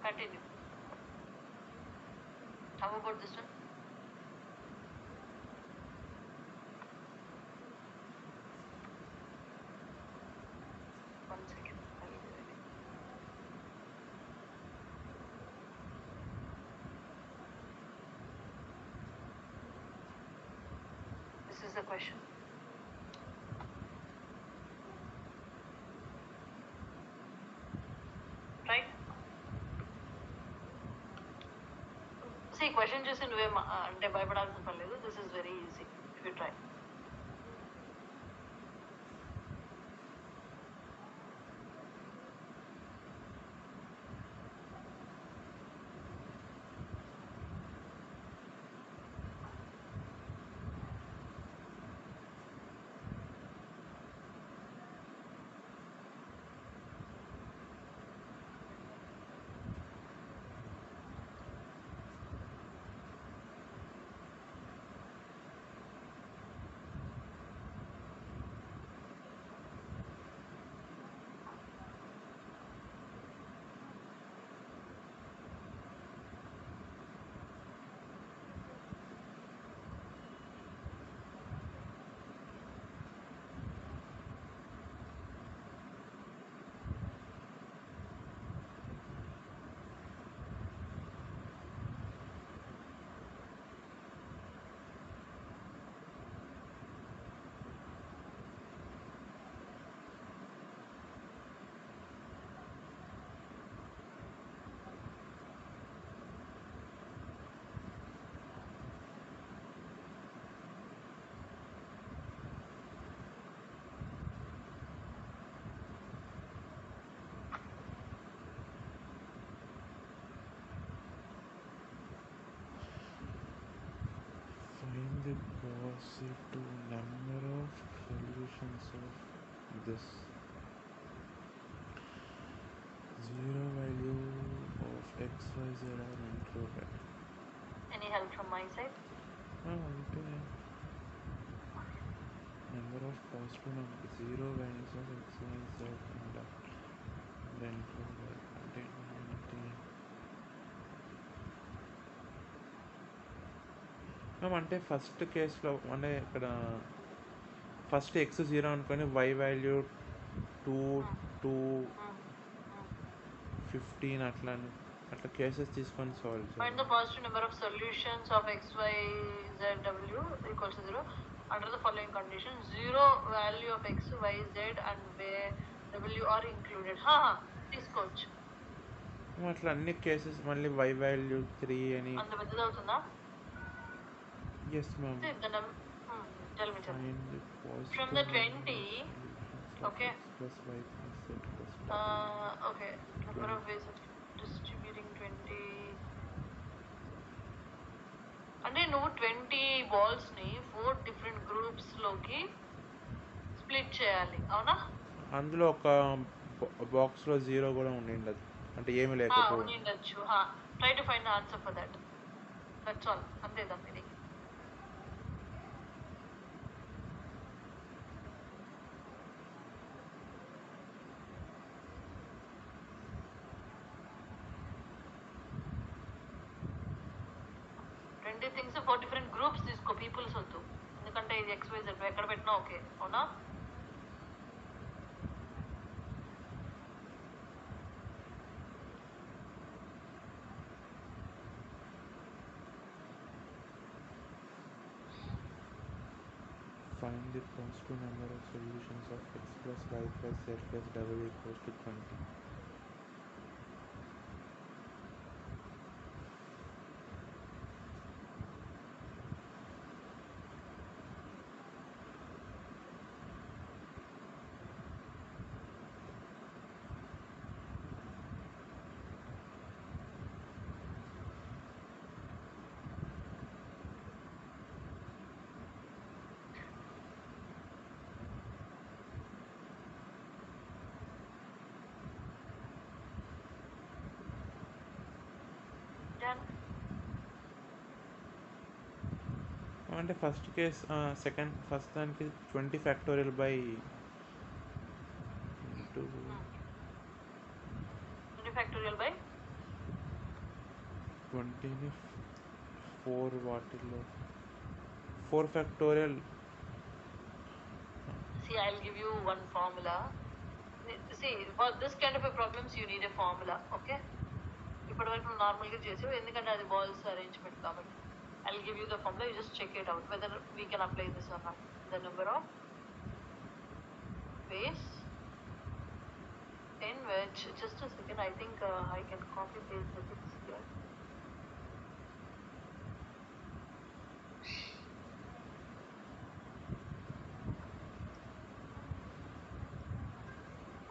Continue. How about this one? One second. I'll be ready. This is the question. Right? See, question just in way, this is very easy if you try. Find the positive number of solutions of this. Zero value of x, y, z are included. Any help from my side? Number of positive numbers, zero values of x, y, z and included. అంటే first కేసులో అంటే ఇక్కడ first X zero అనుకొని y value 2 15 అట్లా cases తీసుకొని solve చేయాలి. Find the positive number of solutions of x, y, z, w equals to 0 under the following condition. Zero value of x, y, z and w are included. తీసుకోవచ్చు. అట్లా అన్ని cases మళ్ళీ y value 3 అని. అంత పెద్దది అవుతుందా? Yes, ma'am. Tell me. From the 20, okay. X plus y plus z plus okay. Number of ways of distributing 20. అంటే నువ్వు 20 బాల్స్ ని 4 డిఫరెంట్ గ్రూప్స్ లోకి స్ప్లిట్ చేయాలి, అవునా? అందులో ఒక బాక్స్ లో 0 కూడా ఉండిండదు, అంటే ఏమీ లేకపోతే ఉండిండొచ్చు. Try to find the answer for that. That's all. అంతే దాని మీనింగ్. థింగ్స్ 4 డిఫరెంట్ గ్రూప్స్ తీసుకో, పీపుల్స్ వద్దు, ఎందుకంటే ఇది XYZ ఎక్కడ పెట్టినా ఓకే, అవునా? Find the positive number of solutions of x plus y plus z plus w equals to 20. అంటే ఫస్ట్ కేస్ సెకండ్ ఫస్ట్ దానికి 20 factorial by into 20 factorial by 20ని 4 వాటిల్లో 4 factorial. See, I'll give you one formula. See, for this kind of a problems you need a formula, okay? ఇప్పటి వరకు నువ్వు నార్మల్గా చేసావు ఎందుకంటే అది బాల్స్ అరేంజ్మెంట్ కాబట్టి. I'll give you the formula, you just check it out whether we can apply this or not. The number of ways in which, just a second, I think I can copy paste the things here.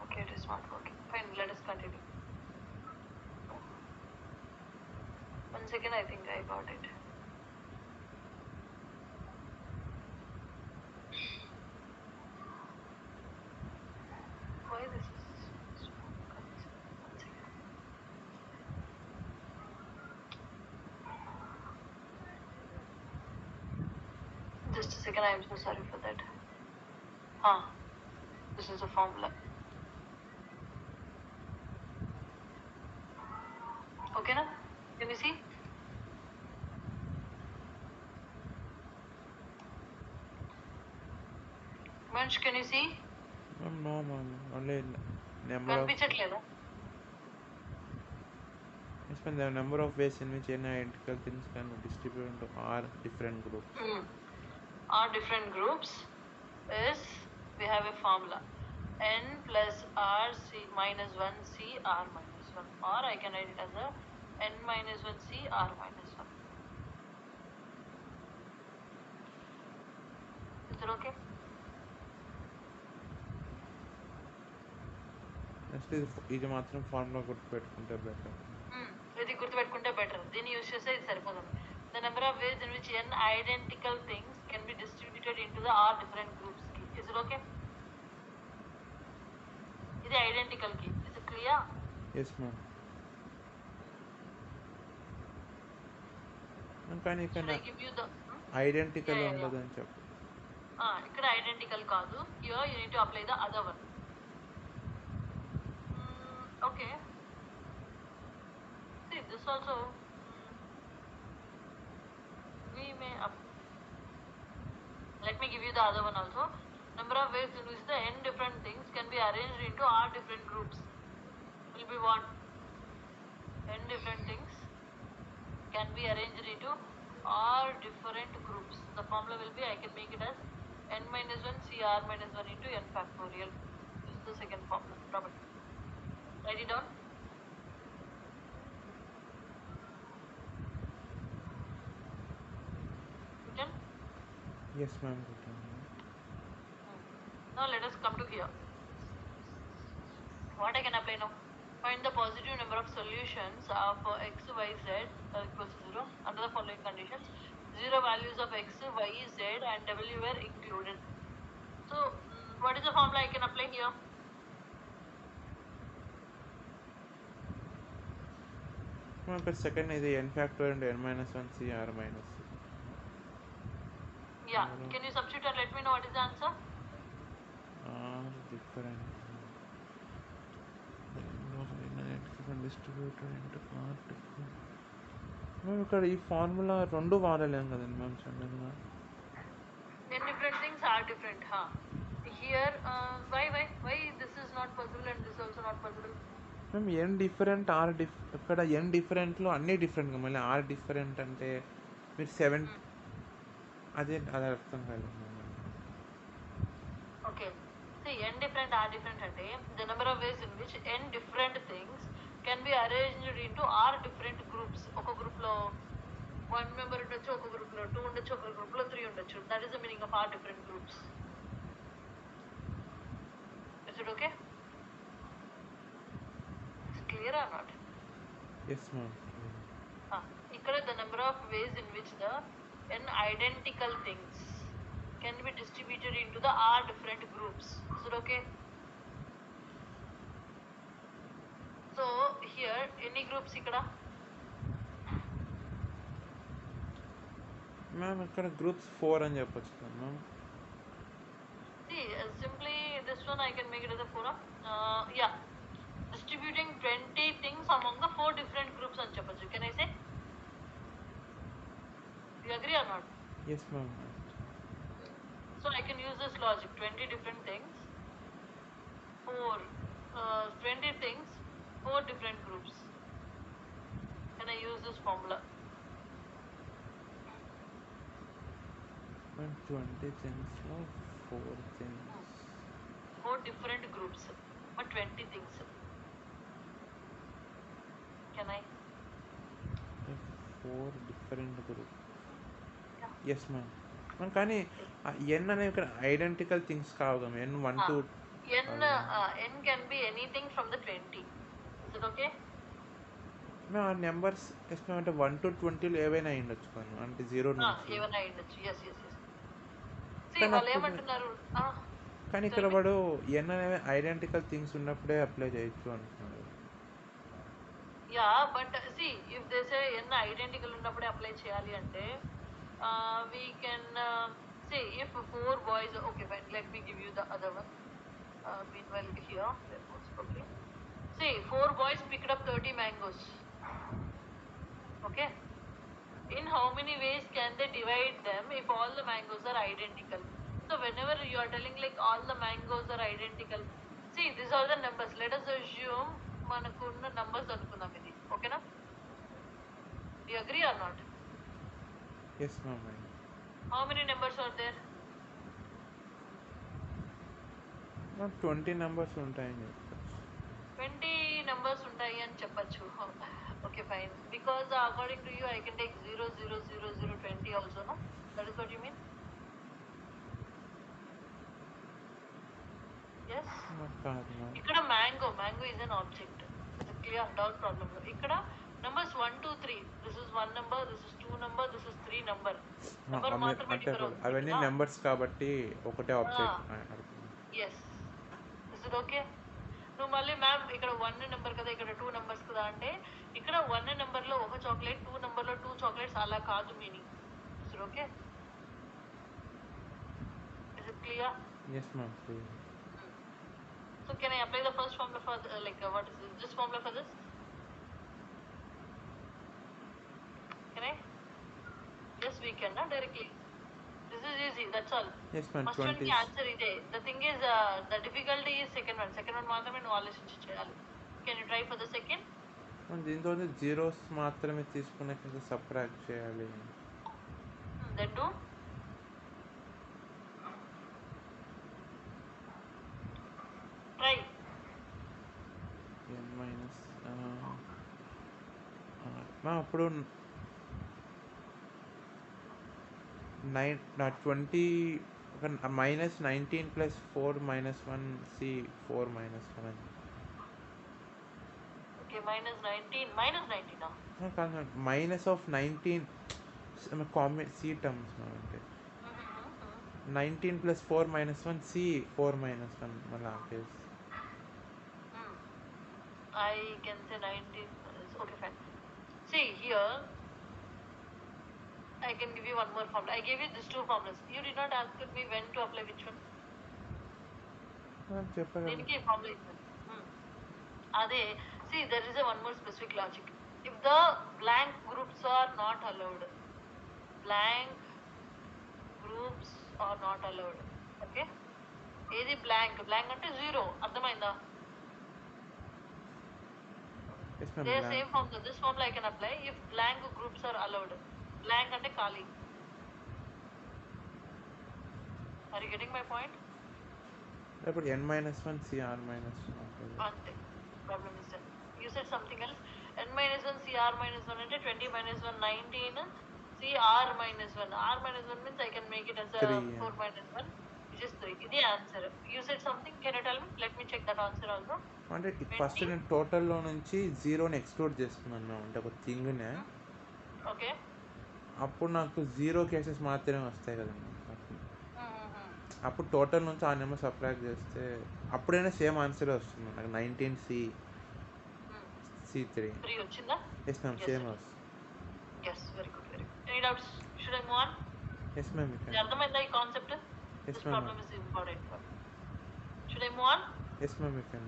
Okay, it is not working. Fine, let us continue. One second, I think I got it. Why this is one second. Just a second, I am so sorry for that. This is the formula. Okay, na? Can you see? Manch, can you see? No, ma'am. Only number of. కనిపించట్లేదా? Yes, ma'am. There are number of ways in which any identical things can distribute into R different groups. R different groups is, we have a formula, n plus r c minus 1 c r minus 1, or I can write it as a n minus 1 c r minus 1. Is it okay? Next ఇది మాత్రం formula గుర్తుపెట్టుకుంటే better. ఇది గుర్తుపెట్టుకుంటే better. దీన్ని use చేస్తే ఇది సరిపోతుంది. The number of ways in which n identical things can be distributed into the r different groups ki. Is it okay? ఇది identical ki. Is it clear? Yes, ma'am. కానీ ఇక్కడ identical ఉండదని చెప్పు. ఇక్కడ ఐడెంటికల్ కాదు. Here you need to apply the other one. Okay. See, this also we may let me give you the other one also. Number of ways in which the n different things can be arranged into r different groups will be what? N different things can be arranged into r different groups. The formula will be, I can make it as n minus 1 cr minus 1 into n factorial. This is the second formula. Property. Write it down. Written? Yes, ma'am. Now let us come to here. What I can apply now? Find the positive number of solutions of x, y, z equals to 0 under the following conditions. 0 values of x, y, z and w were included. So, what is the formula I can apply here? Second is n factor and n minus 1 c r minus. Yeah, can you substitute and let me know what is the answer? R different. Distributed into R different. మేము ఇక్కడ ఈ formula రెండు వాడలేం కదండి ma'am సడన్గా. N different things are different, huh? Here, why this is not possible and this also not possible? Ma'am n different or ఇక్కడ n డిఫరెంట్లో అన్నీ డిఫరెంట్గా మళ్ళీ ఆర్ డిఫరెంట్ అంటే మీరు 7 అది అర్థం కాలేదు ma'am. Okay, see, n different are different అంటే the number of ways in which n different things can be arranged into r different groups. ఒక గ్రూప్ లో 1 member ఉండొచ్చు, ఒక గ్రూప్ లో 2 ఉండొచ్చు, ఒక గ్రూప్ లో 3 ఉండొచ్చు. That is the meaning of r different groups. Is it okay? It's clear or not? Yes, ma'am. ఇక్కడ the number of ways in which the n identical things can be distributed into the r different groups. Is it okay? So here ఎన్ని groups ఇక్కడ? Ma'am ఇక్కడ groups 4 అని చెప్పొచ్చు కదా ma'am. See, simply this one I can make it as a forum. Yeah, distributing 20 things among the 4 different groups అని చెప్పొచ్చు. Can I say? You agree or not? Yes ma'am. So I can use this logic. 20 different things, 20 things, 4 different groups. Can I use this formula? 20 థింగ్స్లో 4 things. 4 different groups, but 20 things. Can I? 4 different group. Yes ma'am. Ma'am కానీ N అనేవి ఇక్కడ identical things కావు కదా N 1 to N can be anything from the 20. Is it okay? Ma'am ఆ numbers yes ma'am అంటే 1 to 20లో ఏవైనా అయి ఉండొచ్చు కదా అంటే 0 నుంచి. ఏమైనా అయ్యొచ్చు. yes. See, కానీ వాళ్ళు ఏమంటున్నారు? కానీ ఇక్కడ వాడు ఎన్ అనేవి ఐడెంటికల్ థింగ్స్ ఉన్నప్పుడే అప్లై చేయొచ్చు అంటున్నాడు. Yeah but see, if they say n identical ఉన్నప్పుడే అప్లై చేయాలి అంటే we can say if 4 boys, okay fine, let me give you the other one. Meanwhile here, okay, see 4 boys picked up 30 mangoes. Okay, in how many ways can they divide them if all the mangoes are identical? So whenever you are telling like all the mangoes are identical, see these are the numbers. Let us assume manakunna numbers anukunam idi. Okay na? Do you agree or not? Yes ma'am. How many numbers are there? 20 numbers ఉంటాయని చెప్పచ్చు. 20 numbers ఉంటాయి అని చెప్పచ్చు. Okay fine, because according to you I can take 0 0 0 0 20 also, no? That is what you mean? Yes. ikkada mango is an object. Is it clear? Doubt problem. ikkada numbers 1 2 3, this is 1 number, this is 2 number, this is 3 number. Number మాత్రమే differ అవుతుంది. అవన్నీ numbers కాబట్టి ఒకటే object. yes. Is it okay? నువ్వు మళ్ళీ ma'am ఇక్కడ 1 number కదా, ఇక్కడ 2 నెంబర్స్ కదా అంటే ఇక్కడ 1 నెంబర్లో ఒక చాక్లెట్, 2 నెంబర్లో 2 చాక్లెట్స్, అలా కాదు meaning. Is it okay? Is it clear? Yes ma'am. So can I apply the first formula for what is this formula for this? Can I? Yes, we can, na, directly. This is easy, that's all. Yes ma'am. First one ki answer ide. The thing is the difficulty is second one మాత్రమే నువ్వు ఆలోచించి చేయాలి. Can you try for the second? దీంతో zeros మాత్రమే తీసుకునే కింద subtract చేయాలి. Then do. Try. n minus అప్పుడు 20 minus 19 plus 4 minus 1 c 4 minus 1. Okay, minus 19 కాదు మైనస్ ఆఫ్ 19 కాంబినే సి టర్మ్స్ అంటే 19 plus 4 minus 1 c 4 minus 1 మళ్ళీ ఆపేసి I can say 19. Okay fine. See here, I can give you one more formula. I gave you these 2 formulas. You did not ask me when to apply which one. చెప్పగా దీనికి formula ఇస్తాను. అదే, see there is one more specific logic. If the blank groups are not allowed, okay, ఏది blank అంటే 0, అర్థమైందా? They same formula. This formula I can apply if blank groups are allowed. Blank అంటే ఖాళీ. Are you getting my point? ఇప్పుడు n minus 1 c r minus 1 అంతే. Problem is done. You said something else. n minus 1 c r minus 1 అంటే 20 minus 1 19 c r minus 1. r minus 1 means I can make it as a 4 minus 1, which is 3. ఇది answer. You said something. Can you tell me? Let me check that answer also. అంటే first నేను టోటల్లో నుంచి 0ని exclude చేసుకున్నాను అంటే ఒక థింగ్నే. Okay, అప్పుడు నాకు 0 cases మాత్రమే వస్తాయి కదండి. అప్పుడు టోటల్ నుంచి ఆ నెంబర్ సబ్ట్రాక్ట్ చేస్తే అప్పుడైనా సేమ్ ఆన్సర్ వస్తుంది నాకు 19c c3 వచ్చిందా? ఎస్ మ్యామ్, సేమ్ వస్తుంది. Yes, very good. Any doubts? Should I move on? Yes, ma'am, you can. అర్థమైందా ఈ concept? Yes, this ma'am. Problem is important. Should I move on? Yes, ma'am, you can.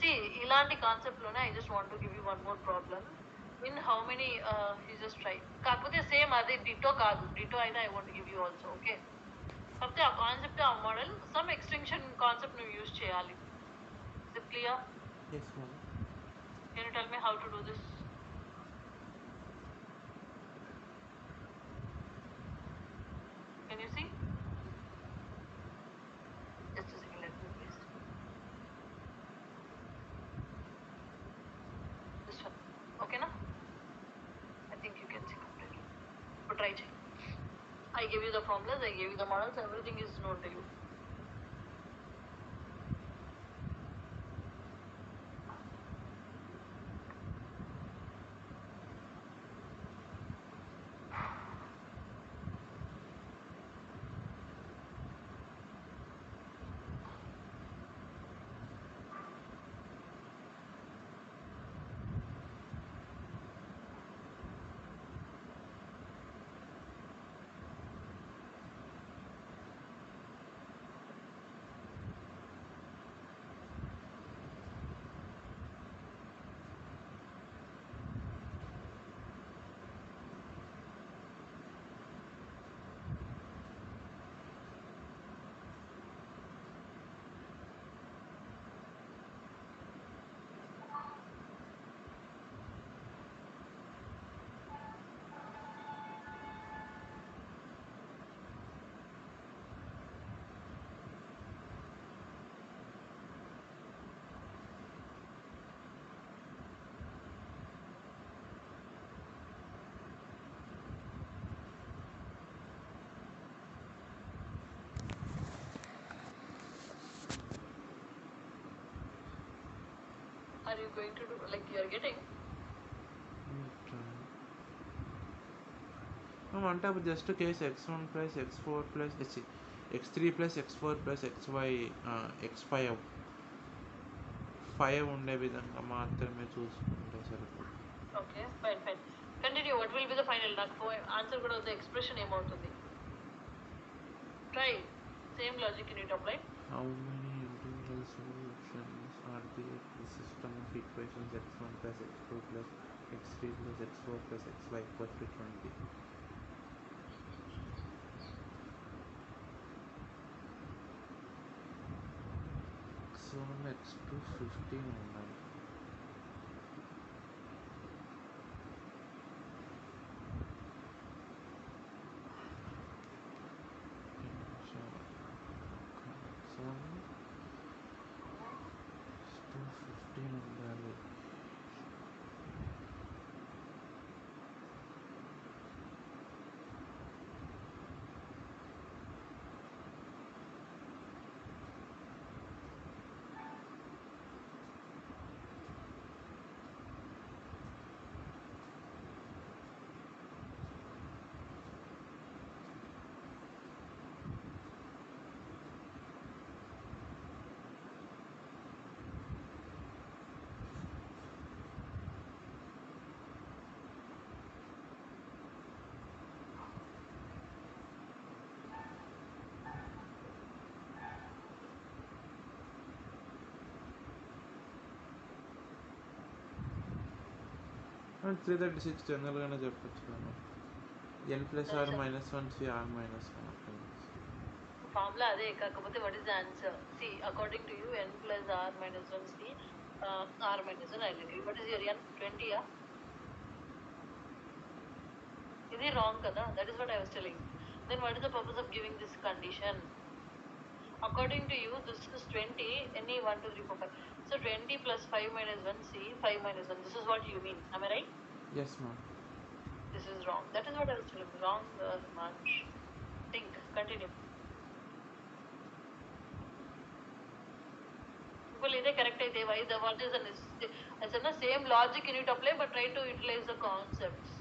See, ఇలాంటి concept లోనే I just want to give you one more problem. In how many you just try. కాకపోతే same అది ditto కాదు. Ditto అయితే I want to give you also. Okay. కాకపోతే ఆ concept ఆ model some extension concept నువ్వు use చేయాలి. Is it clear? Yes, ma'am. Can you tell me how to do this? Can you see? Just a second, let me please. This one. Okay, na? I think you can see completely. But try check. I gave you the formulas, I gave you the models, everything is known to you. Are you going to do, like you are getting? అంటే అప్పుడు జస్ట్ case x1 plus x4 plus x3 plus x4 plus xy x5 ఉండే విధంగా మాత్రమే చూసుకుంటే సరిపోతుంది. Okay fine fine continue. What will be the final? నాకు answer కూడా వద్ద, ఎక్స్ప్రెషన్ ఏమవుతుంది? Try same logic in it apply. How many integral solutions are there to the system of equations x1 plus x2 plus x3 plus x4 plus xy equal to 20? x1 x2 15 ఉన్నాయి. ఉండాలి. Three 36 జనరల్గానే చెప్పచ్చు కదా. n+r-1 r-1 formula అదే, కాకపోతే what is the answer? See according to you n+r-1 c r-1 identity. What is your n? 20? ఇది wrong కదా. That is what I was telling. Then what is the purpose of giving this condition? According to you, this is 20, any 1, 2, 3, 4, 5. So 20 plus 5 minus 1, C, 5 minus 1. This is what you mean. Am I right? Yes, ma'am. This is wrong. That is what I was telling. Wrong, Manj. Think. Continue. Well, is it correct? Why the what is the same logic you need to apply, but try to utilize the concepts.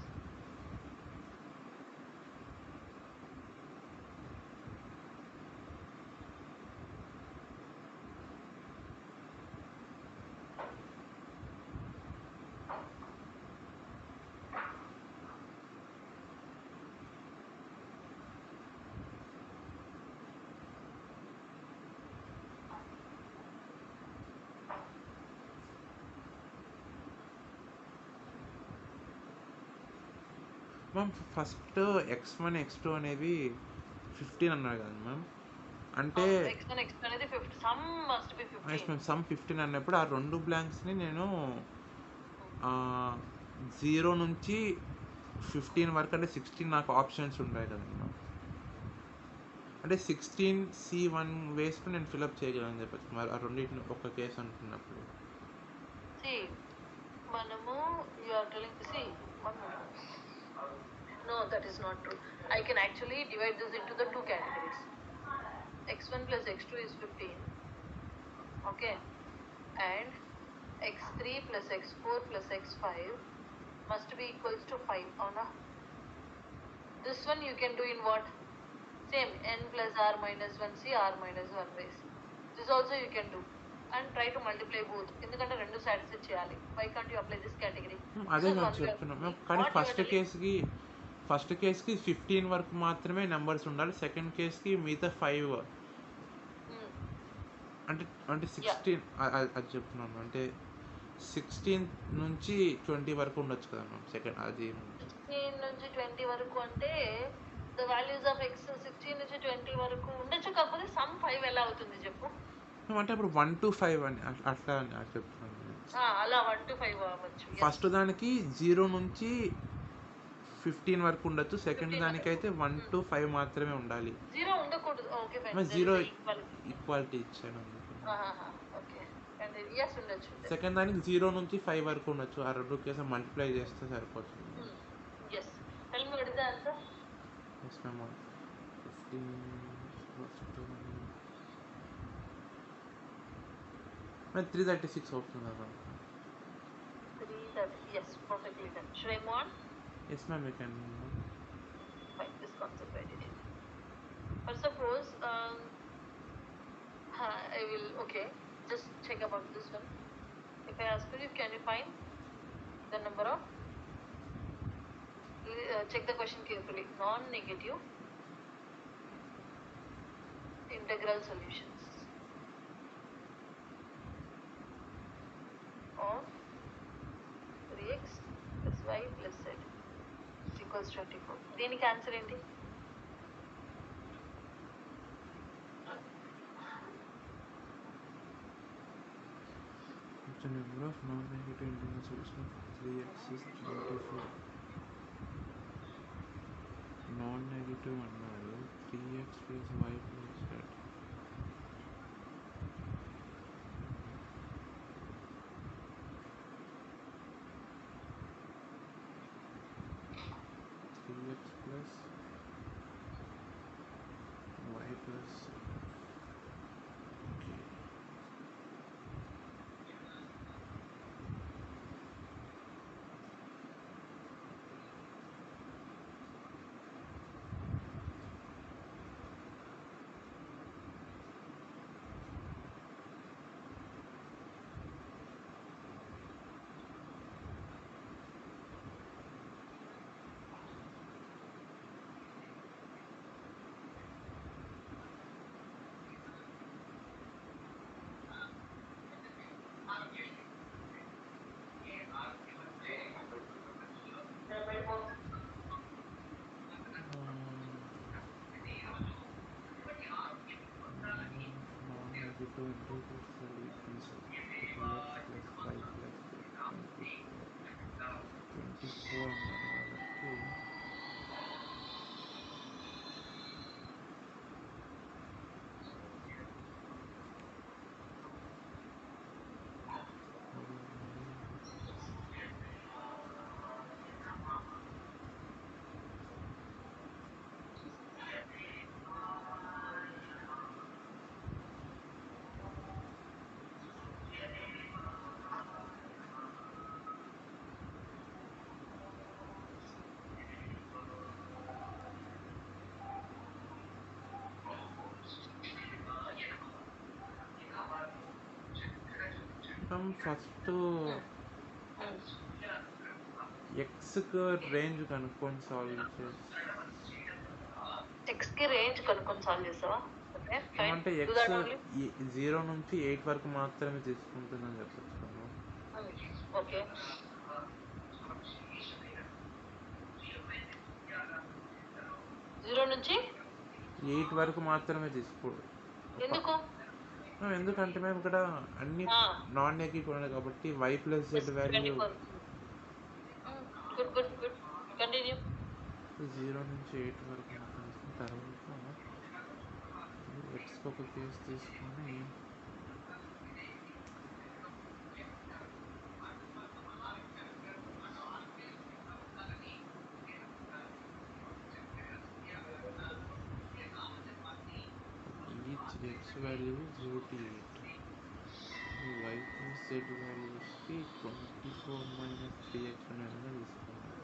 Ma'am first x1 x2 అనేవి 15 అన్నారు కదా ma'am. అంటే x1 x2 అనేది 50, some must be 15. Ma'am some 15 అన్నప్పుడు ఆ 2 బ్లాంక్స్ని నేను 0 నుంచి 15 వరకు అంటే 16 నాకు ఆప్షన్స్ ఉంటాయి కదండి మ్యామ్. అంటే 16C1 వేసుకుని నేను ఫిలప్ చేయగలను చెప్పచ్చు మరి ఆ రెండింటిని ఒక కేసు అంటున్నప్పుడు. మనము you are telling one minute. No, that is not true. I can actually divide this into the two categories. x1 plus x2 is 15, okay, and x3 plus x4 plus x5 must be equals to 5. This one you can do in what? Same, n plus r minus 1 c r minus 1 ways. This also you can do and try to multiply both. ఎందుకంటే రెండు satisfy చేయాలి. Why can't you apply this category? అదే మేము చెప్తున్నాం కానీ first కేస్కి 15 వరకు మాత్రమే numbers ఉండాలి. సెకండ్ కేస్కి మిగతా 5 అంటే 16 అది చెప్తున్నాను. అంటే 16 నుంచి 20 వరకు ఉండొచ్చు కదా మ్యామ్. సెకండ్ అది 16 నుంచి 20 వరకు అంటే ద వాల్యూస్ ఆఫ్ x 16 నుంచి 20 వరకు ఉండొచ్చు. కాకపోతే సమ్ 5 ఎలా అవుతుంది చెప్పు. అంటే అప్పుడు 1 to 5 అని అట్లా అని చెప్తున్నాను. అలా 1 to 5 అవ్వచ్చు. ఫస్ట్ దానికి 0 నుంచి 15 వరకు ఉండొచ్చు. సెకండ్ దానికి అయితే 1 to 5 మాత్రమే ఉండాలి. 0 ఉండకూడదు. Okay fine. 0 ఈక్వాలిటీ ఇచ్చాను. ఓకే అండ్ yes ఉండొచ్చు. సెకండ్ దానికి 0 నుంచి 5 వరకు ఉండొచ్చు. ఆ రెండు కేసు మల్టిప్లై చేస్తే సరిపోతుంది. yes tell me what is the answer? yes ma'am. 15 336 అవుతుంది కదా. 330, yes, perfectly done. Should I move on? yes ma'am, you can. Fine, this concept I did it. But suppose I will, okay, just check about this one. If I ask you, can you find the number of, check the question carefully, non-negative integral solutions of 3x plus y plus z equals 24. దీనికి answer ఏంటి? The number of non-negative integral solutions of 3x is 24. Non-negative అన్నారు 3x plus y plus z. plus y plus okay. Non-negative integral solutions of 3x plus y plus z 24 అన్నారు కాబట్టి first ఎక్స్కి range కనుక్కొని solve చేసి ఎక్స్కి range కనుక్కొని solve చేస్తావా? అంటే X 0 నుంచి 8 వరకు మాత్రమే తీసుకుంటుందని చెప్పచ్చు. ఓకే 0 నుంచి 8 వరకు మాత్రమే తీసుకో. ఎందుకు? ఎందుకంటే మేము ఇక్కడ అన్ని నాన్ ఏకీకరణ కాబట్టి y plus z value 24. Good continue. 0 నుంచి 8 వరకు మాత్రం తీసుకున్న తర్వాత ఎక్స్కి ఒక కేసు తీసుకొని x value is 0 to 8. y plus z values కి 24 minus 3x అనే విధంగా తీసుకోవాలి.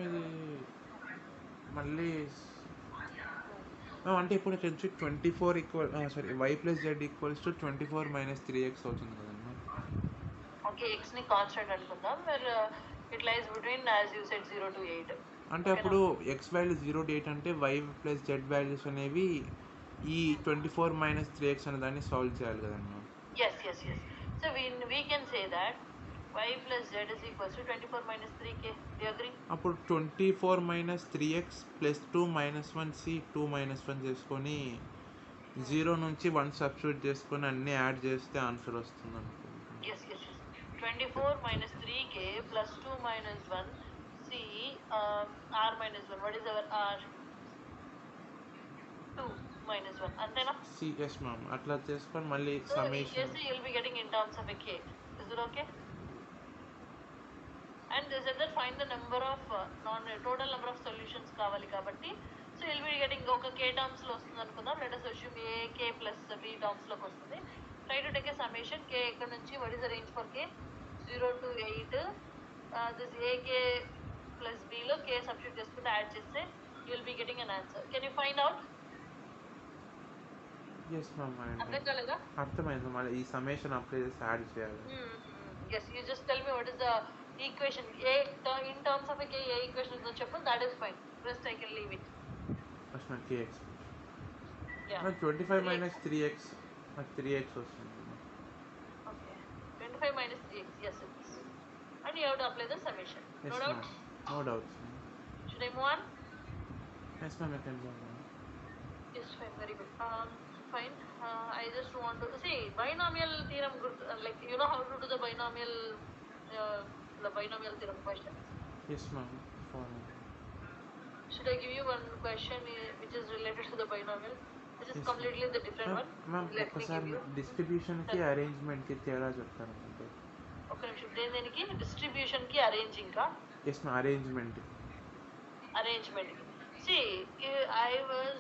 ఇది మళ్ళీ అంటే ఇప్పుడు ఇక్కడ నుంచి 24 equal y plus z equals to 24 minus 3x అవుతుంది కదమ్మా. ఓకే, x ని కాన్స్టెంట్ అనుకుందాం. It lies between as you said 0 to 8. అంటే అప్పుడు x వాల్యూ 0 to 8 అంటే y ప్లస్ z వాల్యూస్ అనేవి ఈ 24 మైనస్ 3x అనే దాన్ని సాల్వ్ చేయాలి కదమ్మా. yes so we can say that y plus z is equals to 24 minus 3k. Do you agree? అప్పుడు 24 minus 3x plus 2 minus 1c 2 minus 1 చేసుకొని 0 నుంచి 1 సబ్స్టిట్యూట్ చేసుకొని అన్నీ యాడ్ చేస్తే ఆన్సర్ వస్తుంది అనుకుంటున్నాను. yes 24 minus 3k plus 2 minus 1 c r minus 1. what is our r? 2 minus 1 అంతేనా? c yes ma'am. అట్లా చేసుకొని మళ్ళీ summation you will be getting in terms of a k. is it okay? and they said that find the number of total number of solutions కావాలి కాబట్టి so you'll be getting ఒక k terms లో వస్తుంది అనుకుందాం. let us assume a k plus b terms లోకి వస్తుంది. try to take a summation k ఇక్కడ నుంచి what is the range for k? 0 to 8. this a k plus b లో k substitute చేసుకుంటే యాడ్ చేస్తే you will be getting an answer. can you find out? yes ma'am. అర్థం కాలేదా? అర్థమైంది. మళ్ళీ ఈ సమ్మేషన్ అప్లై చేసి యాడ్ చేయాలి. yes you just tell me what is the equation a in terms of a k a equation ఉందో చెప్పు. that is fine. rest I can leave it. First నాకు kx yeah 25 minus 3x నాకు 3x వస్తుంది. okay 25 minus 3x yes it is. and you have to apply the summation. yes, no doubt? no doubts. should I move on? yes ma'am, I can move on. yes fine, very good. fine. I just want to see binomial theorem. like you know how to do the binomial theorem question? yes ma'am. should I give you one question which is related to the binomial? this is completely the different one. ma'am ఒకసారి distribution కి arrangement కి తేడా చెప్తారంటే ఒక నిమిషం. దేనికి? Distribution కి arranging కా? yes ma'am. Arrangement see I was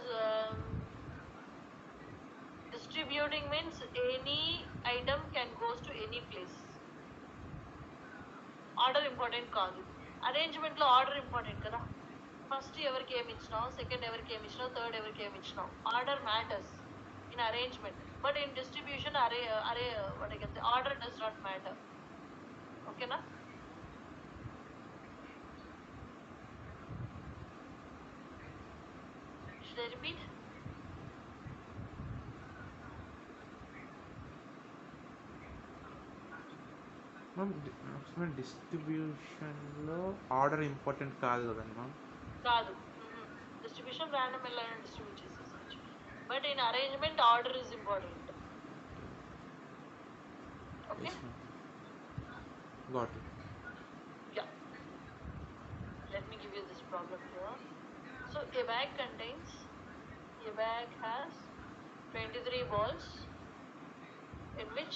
distributing means any item can goes to any place. Order important కాదు. అరేంజ్మెంట్ లో ఆర్డర్ ఇంపార్టెంట్ కదా. ఫస్ట్ ఎవరికి ఏమి ఇచ్చినావు, సెకండ్ ఎవరికి ఏమి ఇచ్చినావు, థర్డ్ ఎవరికి ఏమి ఇచ్చినావు. Order matters in arrangement but in distribution what I can say order does not matter. ఓకేనా? should I repeat? మ్యామ్ డిస్ట్రిబ్యూషన్లో ఆర్డర్ ఇంపార్టెంట్ కాదు కదండి మ్యామ్. కాదు. డిస్ట్రిబ్యూషన్ ర్యాండమ్ ఎలా డిస్ట్రిబ్యూట్ చేసేసచ్చు but in arrangement order is important. Okay got it. yeah let me give you this problem here. so a bag has 23 balls in which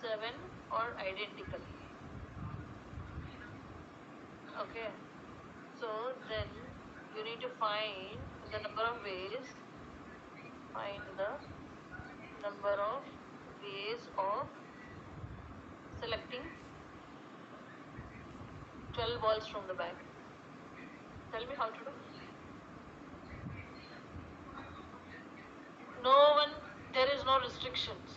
7 are identical. okay so then you need to find the number of ways of selecting 12 balls from the bag. tell me how to do. no one there is no restrictions.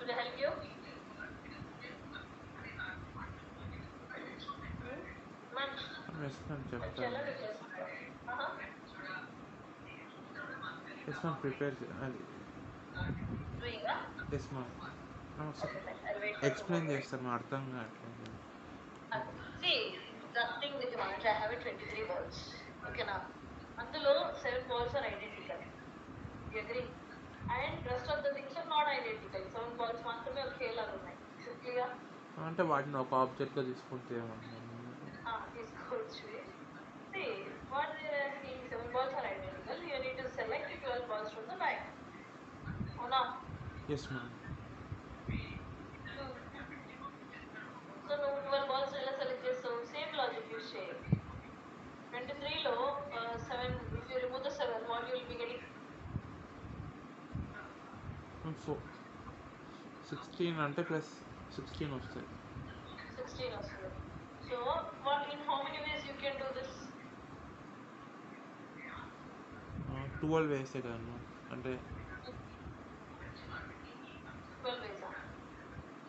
Should I help you? Manch. Yes ma'am చెప్తాను. Challenge test. Yes ma'am prepare అది Doing yes ma'am Okay, fine. I'll wait for explain 2 more చేస్తారు మా అర్థం కావట్లేదు. See, the thing with Manch, I have 23 balls. Okay, now. అందులో 7 balls are identical. You agree? And rest of the things are not identical. 7 balls మాత్రమే ఒకేలాగా ఉన్నాయి. Clear? అంటే వాటిని ఒక ఆబ్జెక్ట్గా తీసుకుంటే ఏమన్నా తీసుకోవచ్చు. See, what they are asking, 7 balls are identical. You need to select 12 balls from the bag. అవునా? Yes ma'am. సో నువ్వు 12 balls ఎలా సెలెక్ట్ చేస్తావు? సేమ్ లాజిక్ యూస్ చేయి. 23లో 7, if you remove the 7, what you will be getting? 16 అంటే plus 16 వస్తాయి. 16 వస్తుంది. So, what in how many ways you can do this? 12 వేస్తే కదా మ్యామ్, అంటే 12 ways.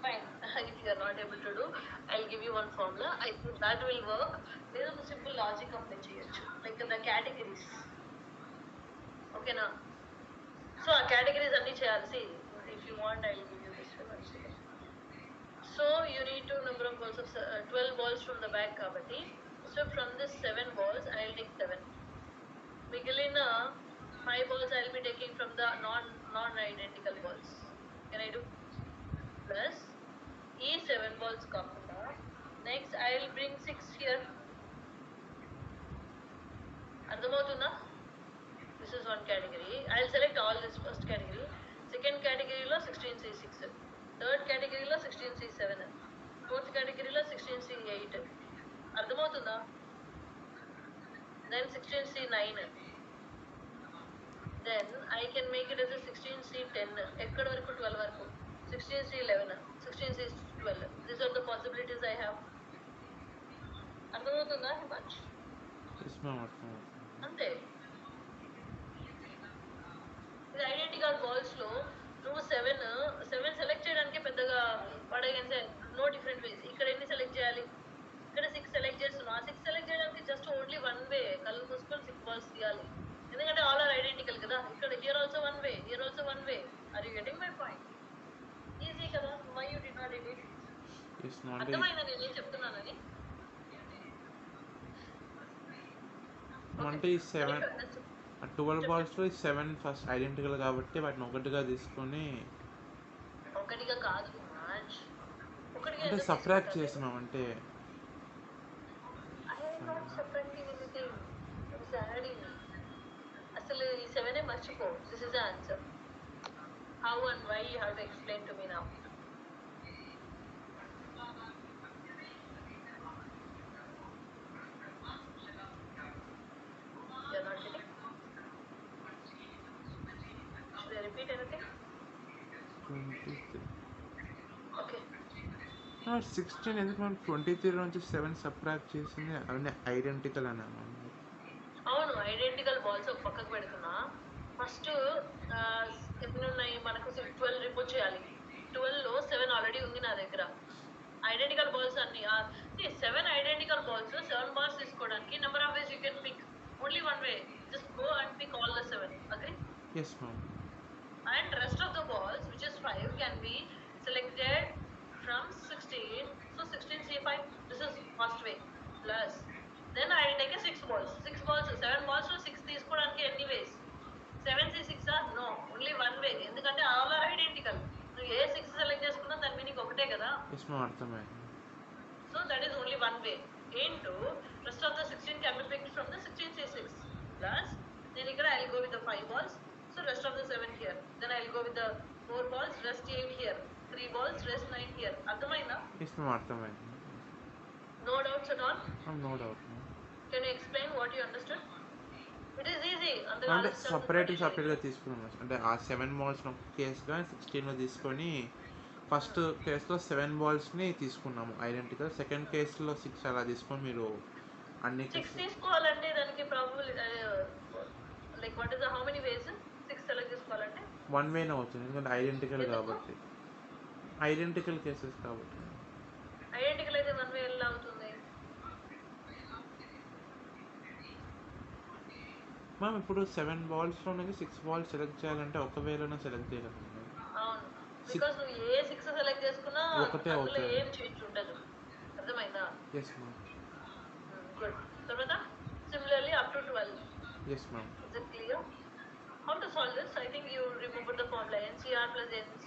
Fine. If you are not able to do, I'll give you one formula. I think that will work. There is a simple logic apply చేయొచ్చు. Like the categories. Okay na? So ఆ categories అన్ని చేయాలి. See, if you want, I'll give you this one. So you need to number of balls of 12 balls from the bag kabatti. So from this 7 balls, I'll take 7. మిగిలిన 5 balls I'll be taking from the non-identical balls. Can I do? Plus ఈ 7 balls కాకుండా next I'll bring 6 here. అర్థమవుతుందా? This is one category. I'll select all this first category. Second category లో 16C6. Third category లో 16C7. Fourth category లో 16C8. అర్థమవుతుందా? Then 16C9. Then I can make it as a 16C10. ఎక్కడ వరకు? 12 వరకు. 16C11. 16C12. These are the possibilities I have. అర్థమవుతుందా Himansh? Yes ma'am అర్థం. అంతే. ఇది ఐడెంటికల్ బాల్స్ లో నువ్వు 7 సెలెక్ట్ చేయడానికి పెద్దగా పడగంటే నో డిఫరెంట్ వేస్. ఇక్కడ ఎన్ని సెలెక్ట్ చేయాలి? ఇక్కడ 6 సెలెక్ట్ చేస్తున్నావు. ఆ 6 సెలెక్ట్ చేయడానికి జస్ట్ ఓన్లీ 1 వే. కళ్ళు మూసుకొని 6 balls తీయాలి. ఎందుకంటే ఆల్ ఆర్ ఐడెంటికల్ కదా. ఇక్కడ here also 1 way, here also 1 way. Are you getting my point? Easy కదా. Why you did not edit? Yes ma'am. అంటే అర్థమైందా నేను ఏం చెప్తున్నానని? అంటే ఈ 12 బాల్స్లో 7 ఫస్ట్ ఐడెంటికల్ కాబట్టి వాటిని ఒకటిగా తీసుకొని ఒకటిగా కాదు మ్యాచ్. ఒకటిగా అంటే సబ్ట్రాక్ట్ చేస్తున్నాం. అంటే I am not subtracting anything. I was adding. అసలు ఈ 7 మర్చిపో. This is the answer. How and why you have to explain to me now. You're not getting? Should I repeat anything? 23. Okay. 16 ఎందుకు మనం 23 నుంచి 7 subtract చేసింది అవన్నీ identical అన్నాను. అవును, ఐడెంటికల్ బాల్స్ ఒక పక్కకు పెడుతున్నా. ఫస్ట్ ఎన్ని ఉన్నాయి మనకు? 12 రిమూవ్ చేయాలి. 12లో 7 ఆల్రెడీ ఉంది నా దగ్గర. ఐడెంటికల్ బాల్స్ అన్ని 7 ఐడెంటికల్ బాల్స్, 7 బాల్స్ తీసుకోవడానికి number of ways you can pick. Only one way, just go and pick all the 7. Agree? Yes ma'am. And rest of the balls, which is 5, can be selected from 16. So 16 C5, this is first way. Plus then I take a 6 balls. 7 balls to 6 తీసుకోవడానికి ఎన్ని వేస్? 7 C6 no, only one way. ఎందుకంటే all are identical. నువ్వు ఏ 6 select చేసుకున్నా దాని meaning ఒకటే కదా. Yes ma'am, అర్థమైంది. So that is only one way. Into rest of the 16 can be picked from the 16 C6. Plus then ఇక్కడ I'll go with the 5 balls. So rest of the 7 here. Then I'll go with the 4 balls, rest 8 here. 3 balls, rest 9 here. అర్థమైందా? Yes ma'am, అర్థమైంది. No doubts at all? No doubt. Can you explain what you understood? It is easy. అంటే సపరేట్గా తీసుకున్నాం. అంటే ఆ 7 balls ఒక కేసుగా 16లో తీసుకొని first కేసులో 7 బాల్స్ని తీసుకున్నాము ఐడెంటికల్. సెకండ్ కేసులో 6 అలా తీసుకొని మీరు అన్ని 6 తీసుకోవాలంటే దానికి probability like what is how many ways 6 select చేసుకోవాలంటే? వన్ వేనే అవుతుంది, ఎందుకంటే ఐడెంటికల్ కాబట్టి. ఐడెంటికల్ కేసెస్ కాబట్టి. ఐడెంటికల్ అయితే వన్ వే ఎలా అవుతుంది? మ్యామ్ ఇప్పుడు 7 బాల్స్లో నుంచి 6 బాల్స్ సెలెక్ట్ చేయాలంటే ఒక వేలోనే సెలెక్ట్ చేయగలం. అవును, బికాజ్ నువ్వు ఏ 6 సెలెక్ట్ చేసుకున్నా ఒకటే అందులో అవుతుంది. ఏం చేంజ్ ఉండదు. అర్థమైందా? Yes ma'am. గుడ్. తర్వాత similarly up to 12. Yes ma'am. Is it clear? How to solve this? I think you remember the formula NCR plus NC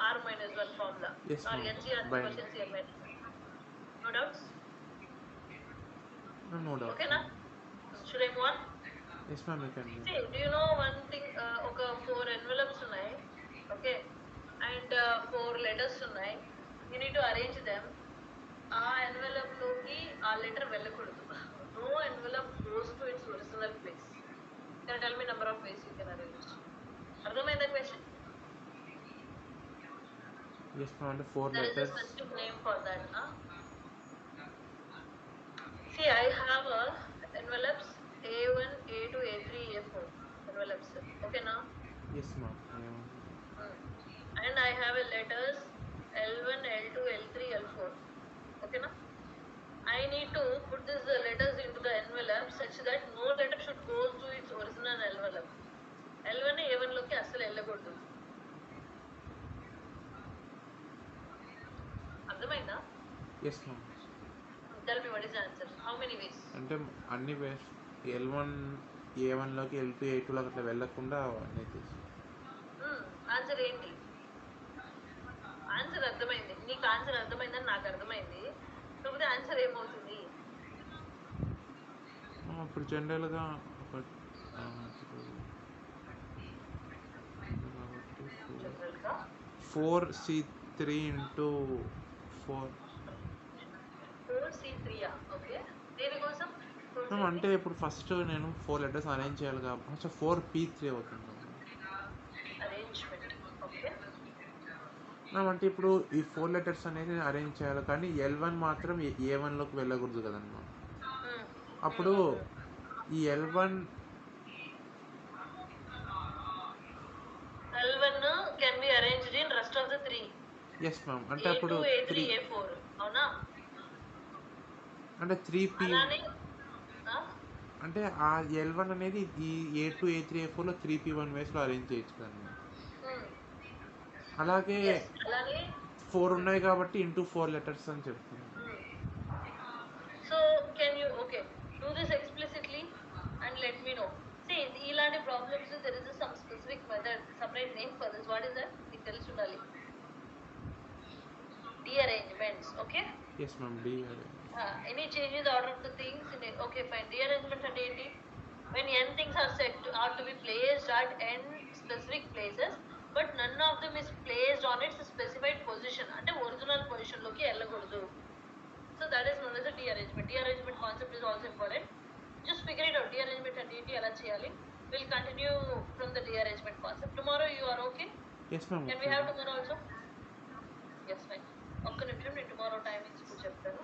R minus 1 formula. Yes, or ma'am. NCR equals NCR minus 1. No doubts? No doubt. Okay na? Should I move on? Yes ma'am, you can. See, do you know one thing? Okay, 4 envelopes ఉన్నాయి. Okay, and 4 letters ఉన్నాయి. You need to arrange them. ఆ envelope లోకి ఆ letter వెళ్ళకూడదు. No envelope goes to its original place. Can you tell me number of ways you can arrange? అర్థమైందా question? Yes ma'am, the 4 There letters. is a specific name for that. See, I have envelopes A1, A2, A3, A4 envelopes. Okay now? Yes ma'am. And I have a letters L1, L2, L3, L4. Okay now? I need to put these letters into the envelope such that no letter should go to its original envelope. L1 A1 లోకి అసలు వెళ్ళకూడదు. అర్థమైందా? Yes ma'am. Tell me what is the answer. How many ways? అంటే అన్ని వేస్ L1 A1 లోకి L2 A2 లోకి అట్లా వెళ్ళకుండా అన్నీ తీసి. ఆన్సర్ ఏంటి? ఆన్సర్ అర్థమైంది, నీకు ఆన్సర్ అర్థమైందని నాకు అర్థమైంది. కాకపోతే ఆన్సర్ ఏమవుతుంది? ఇప్పుడు జనరల్గా ఒక 4C3 into 4. 4C3. ఓకే, దేనికోసం? అంటే ఇప్పుడు ఫస్ట్ నేను 4 లెటర్స్ అరేంజ్ చేయాలి కాబట్టి 4P3 అవుతుంది. అరేంజ్మెంట్. ఓకే, అంటే ఇప్పుడు ఈ 4 లెటర్స్ అనేది అరేంజ్ చేయాలి, కానీ L1 మాత్రం A1 లోకి వెళ్ళకూడదు కదన్నమాట. అప్పుడు ఈ L1 can be arranged in rest of the 3. Yes ma'am. అంటే అప్పుడు A2, A3, A4 అవునా? అంటే 3P అంటే ఆ L1 అనేది ఈ A2, A3, A4లో 3P1 వేస్లో అరేంజ్ చేయొచ్చు కదన్నమాట. అలాగే 4 ఉన్నాయి కాబట్టి ఇంటూ 4 లెటర్స్ అని చెప్తున్నాను. So can you do this explicitly and let me know. See, ఇలాంటి problems there is some specific method, separate name for this. What is that? మీకు తెలిసి ఉండాలి. Dearrangements. Okay? Yes ma'am, dearrangement. Any change in the order of the things in it. Okay, fine. Dearrangement అంటే ఏంటి? When n things are to be placed at n specific places, but none of them is placed on its specified position. అంటే original position లోకి వెళ్ళకూడదు. So that is known as a dearrangement. Dearrangement concept is also important. Just figure it out. Dearrangement అంటే ఏంటి, ఎలా చేయాలి. We'll continue from the dearrangement concept. Tomorrow you are okay? Yes ma'am. Can we have tomorrow also? Yes fine. ఒక్క నిమిషం నేను tomorrow timings కూడా చెప్తాను.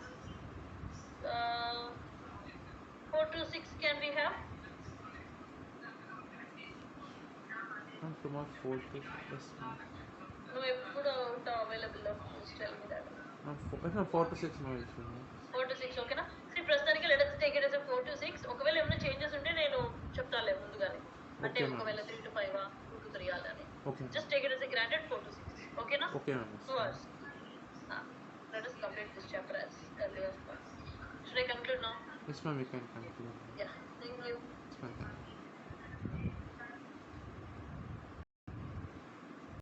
4 to 6 can we have? Tomorrow 4 to 6. Yes ma'am. నువ్వు ఎప్పుడు available please tell me that. 4 to 6 no issue. 4 to 6 ఓకేనా? ప్రస్తుతానికి let us take it as a 4 to 6. ఒకవేళ ఏమైనా చేంజెస్ ఉంటే నేను చెప్తాలే ముందుగానే. అంటే ఒకవేళ 3 to 5 2 to 3 అని. Okay. Just take it as a granted 4 to 6. ఓకేనా? Okay ma'am. 2 hours. Let us complete this chapter as early as possible. Should I conclude now? Yes ma'am, we can conclude. Yeah. Thank you. Yes ma'am.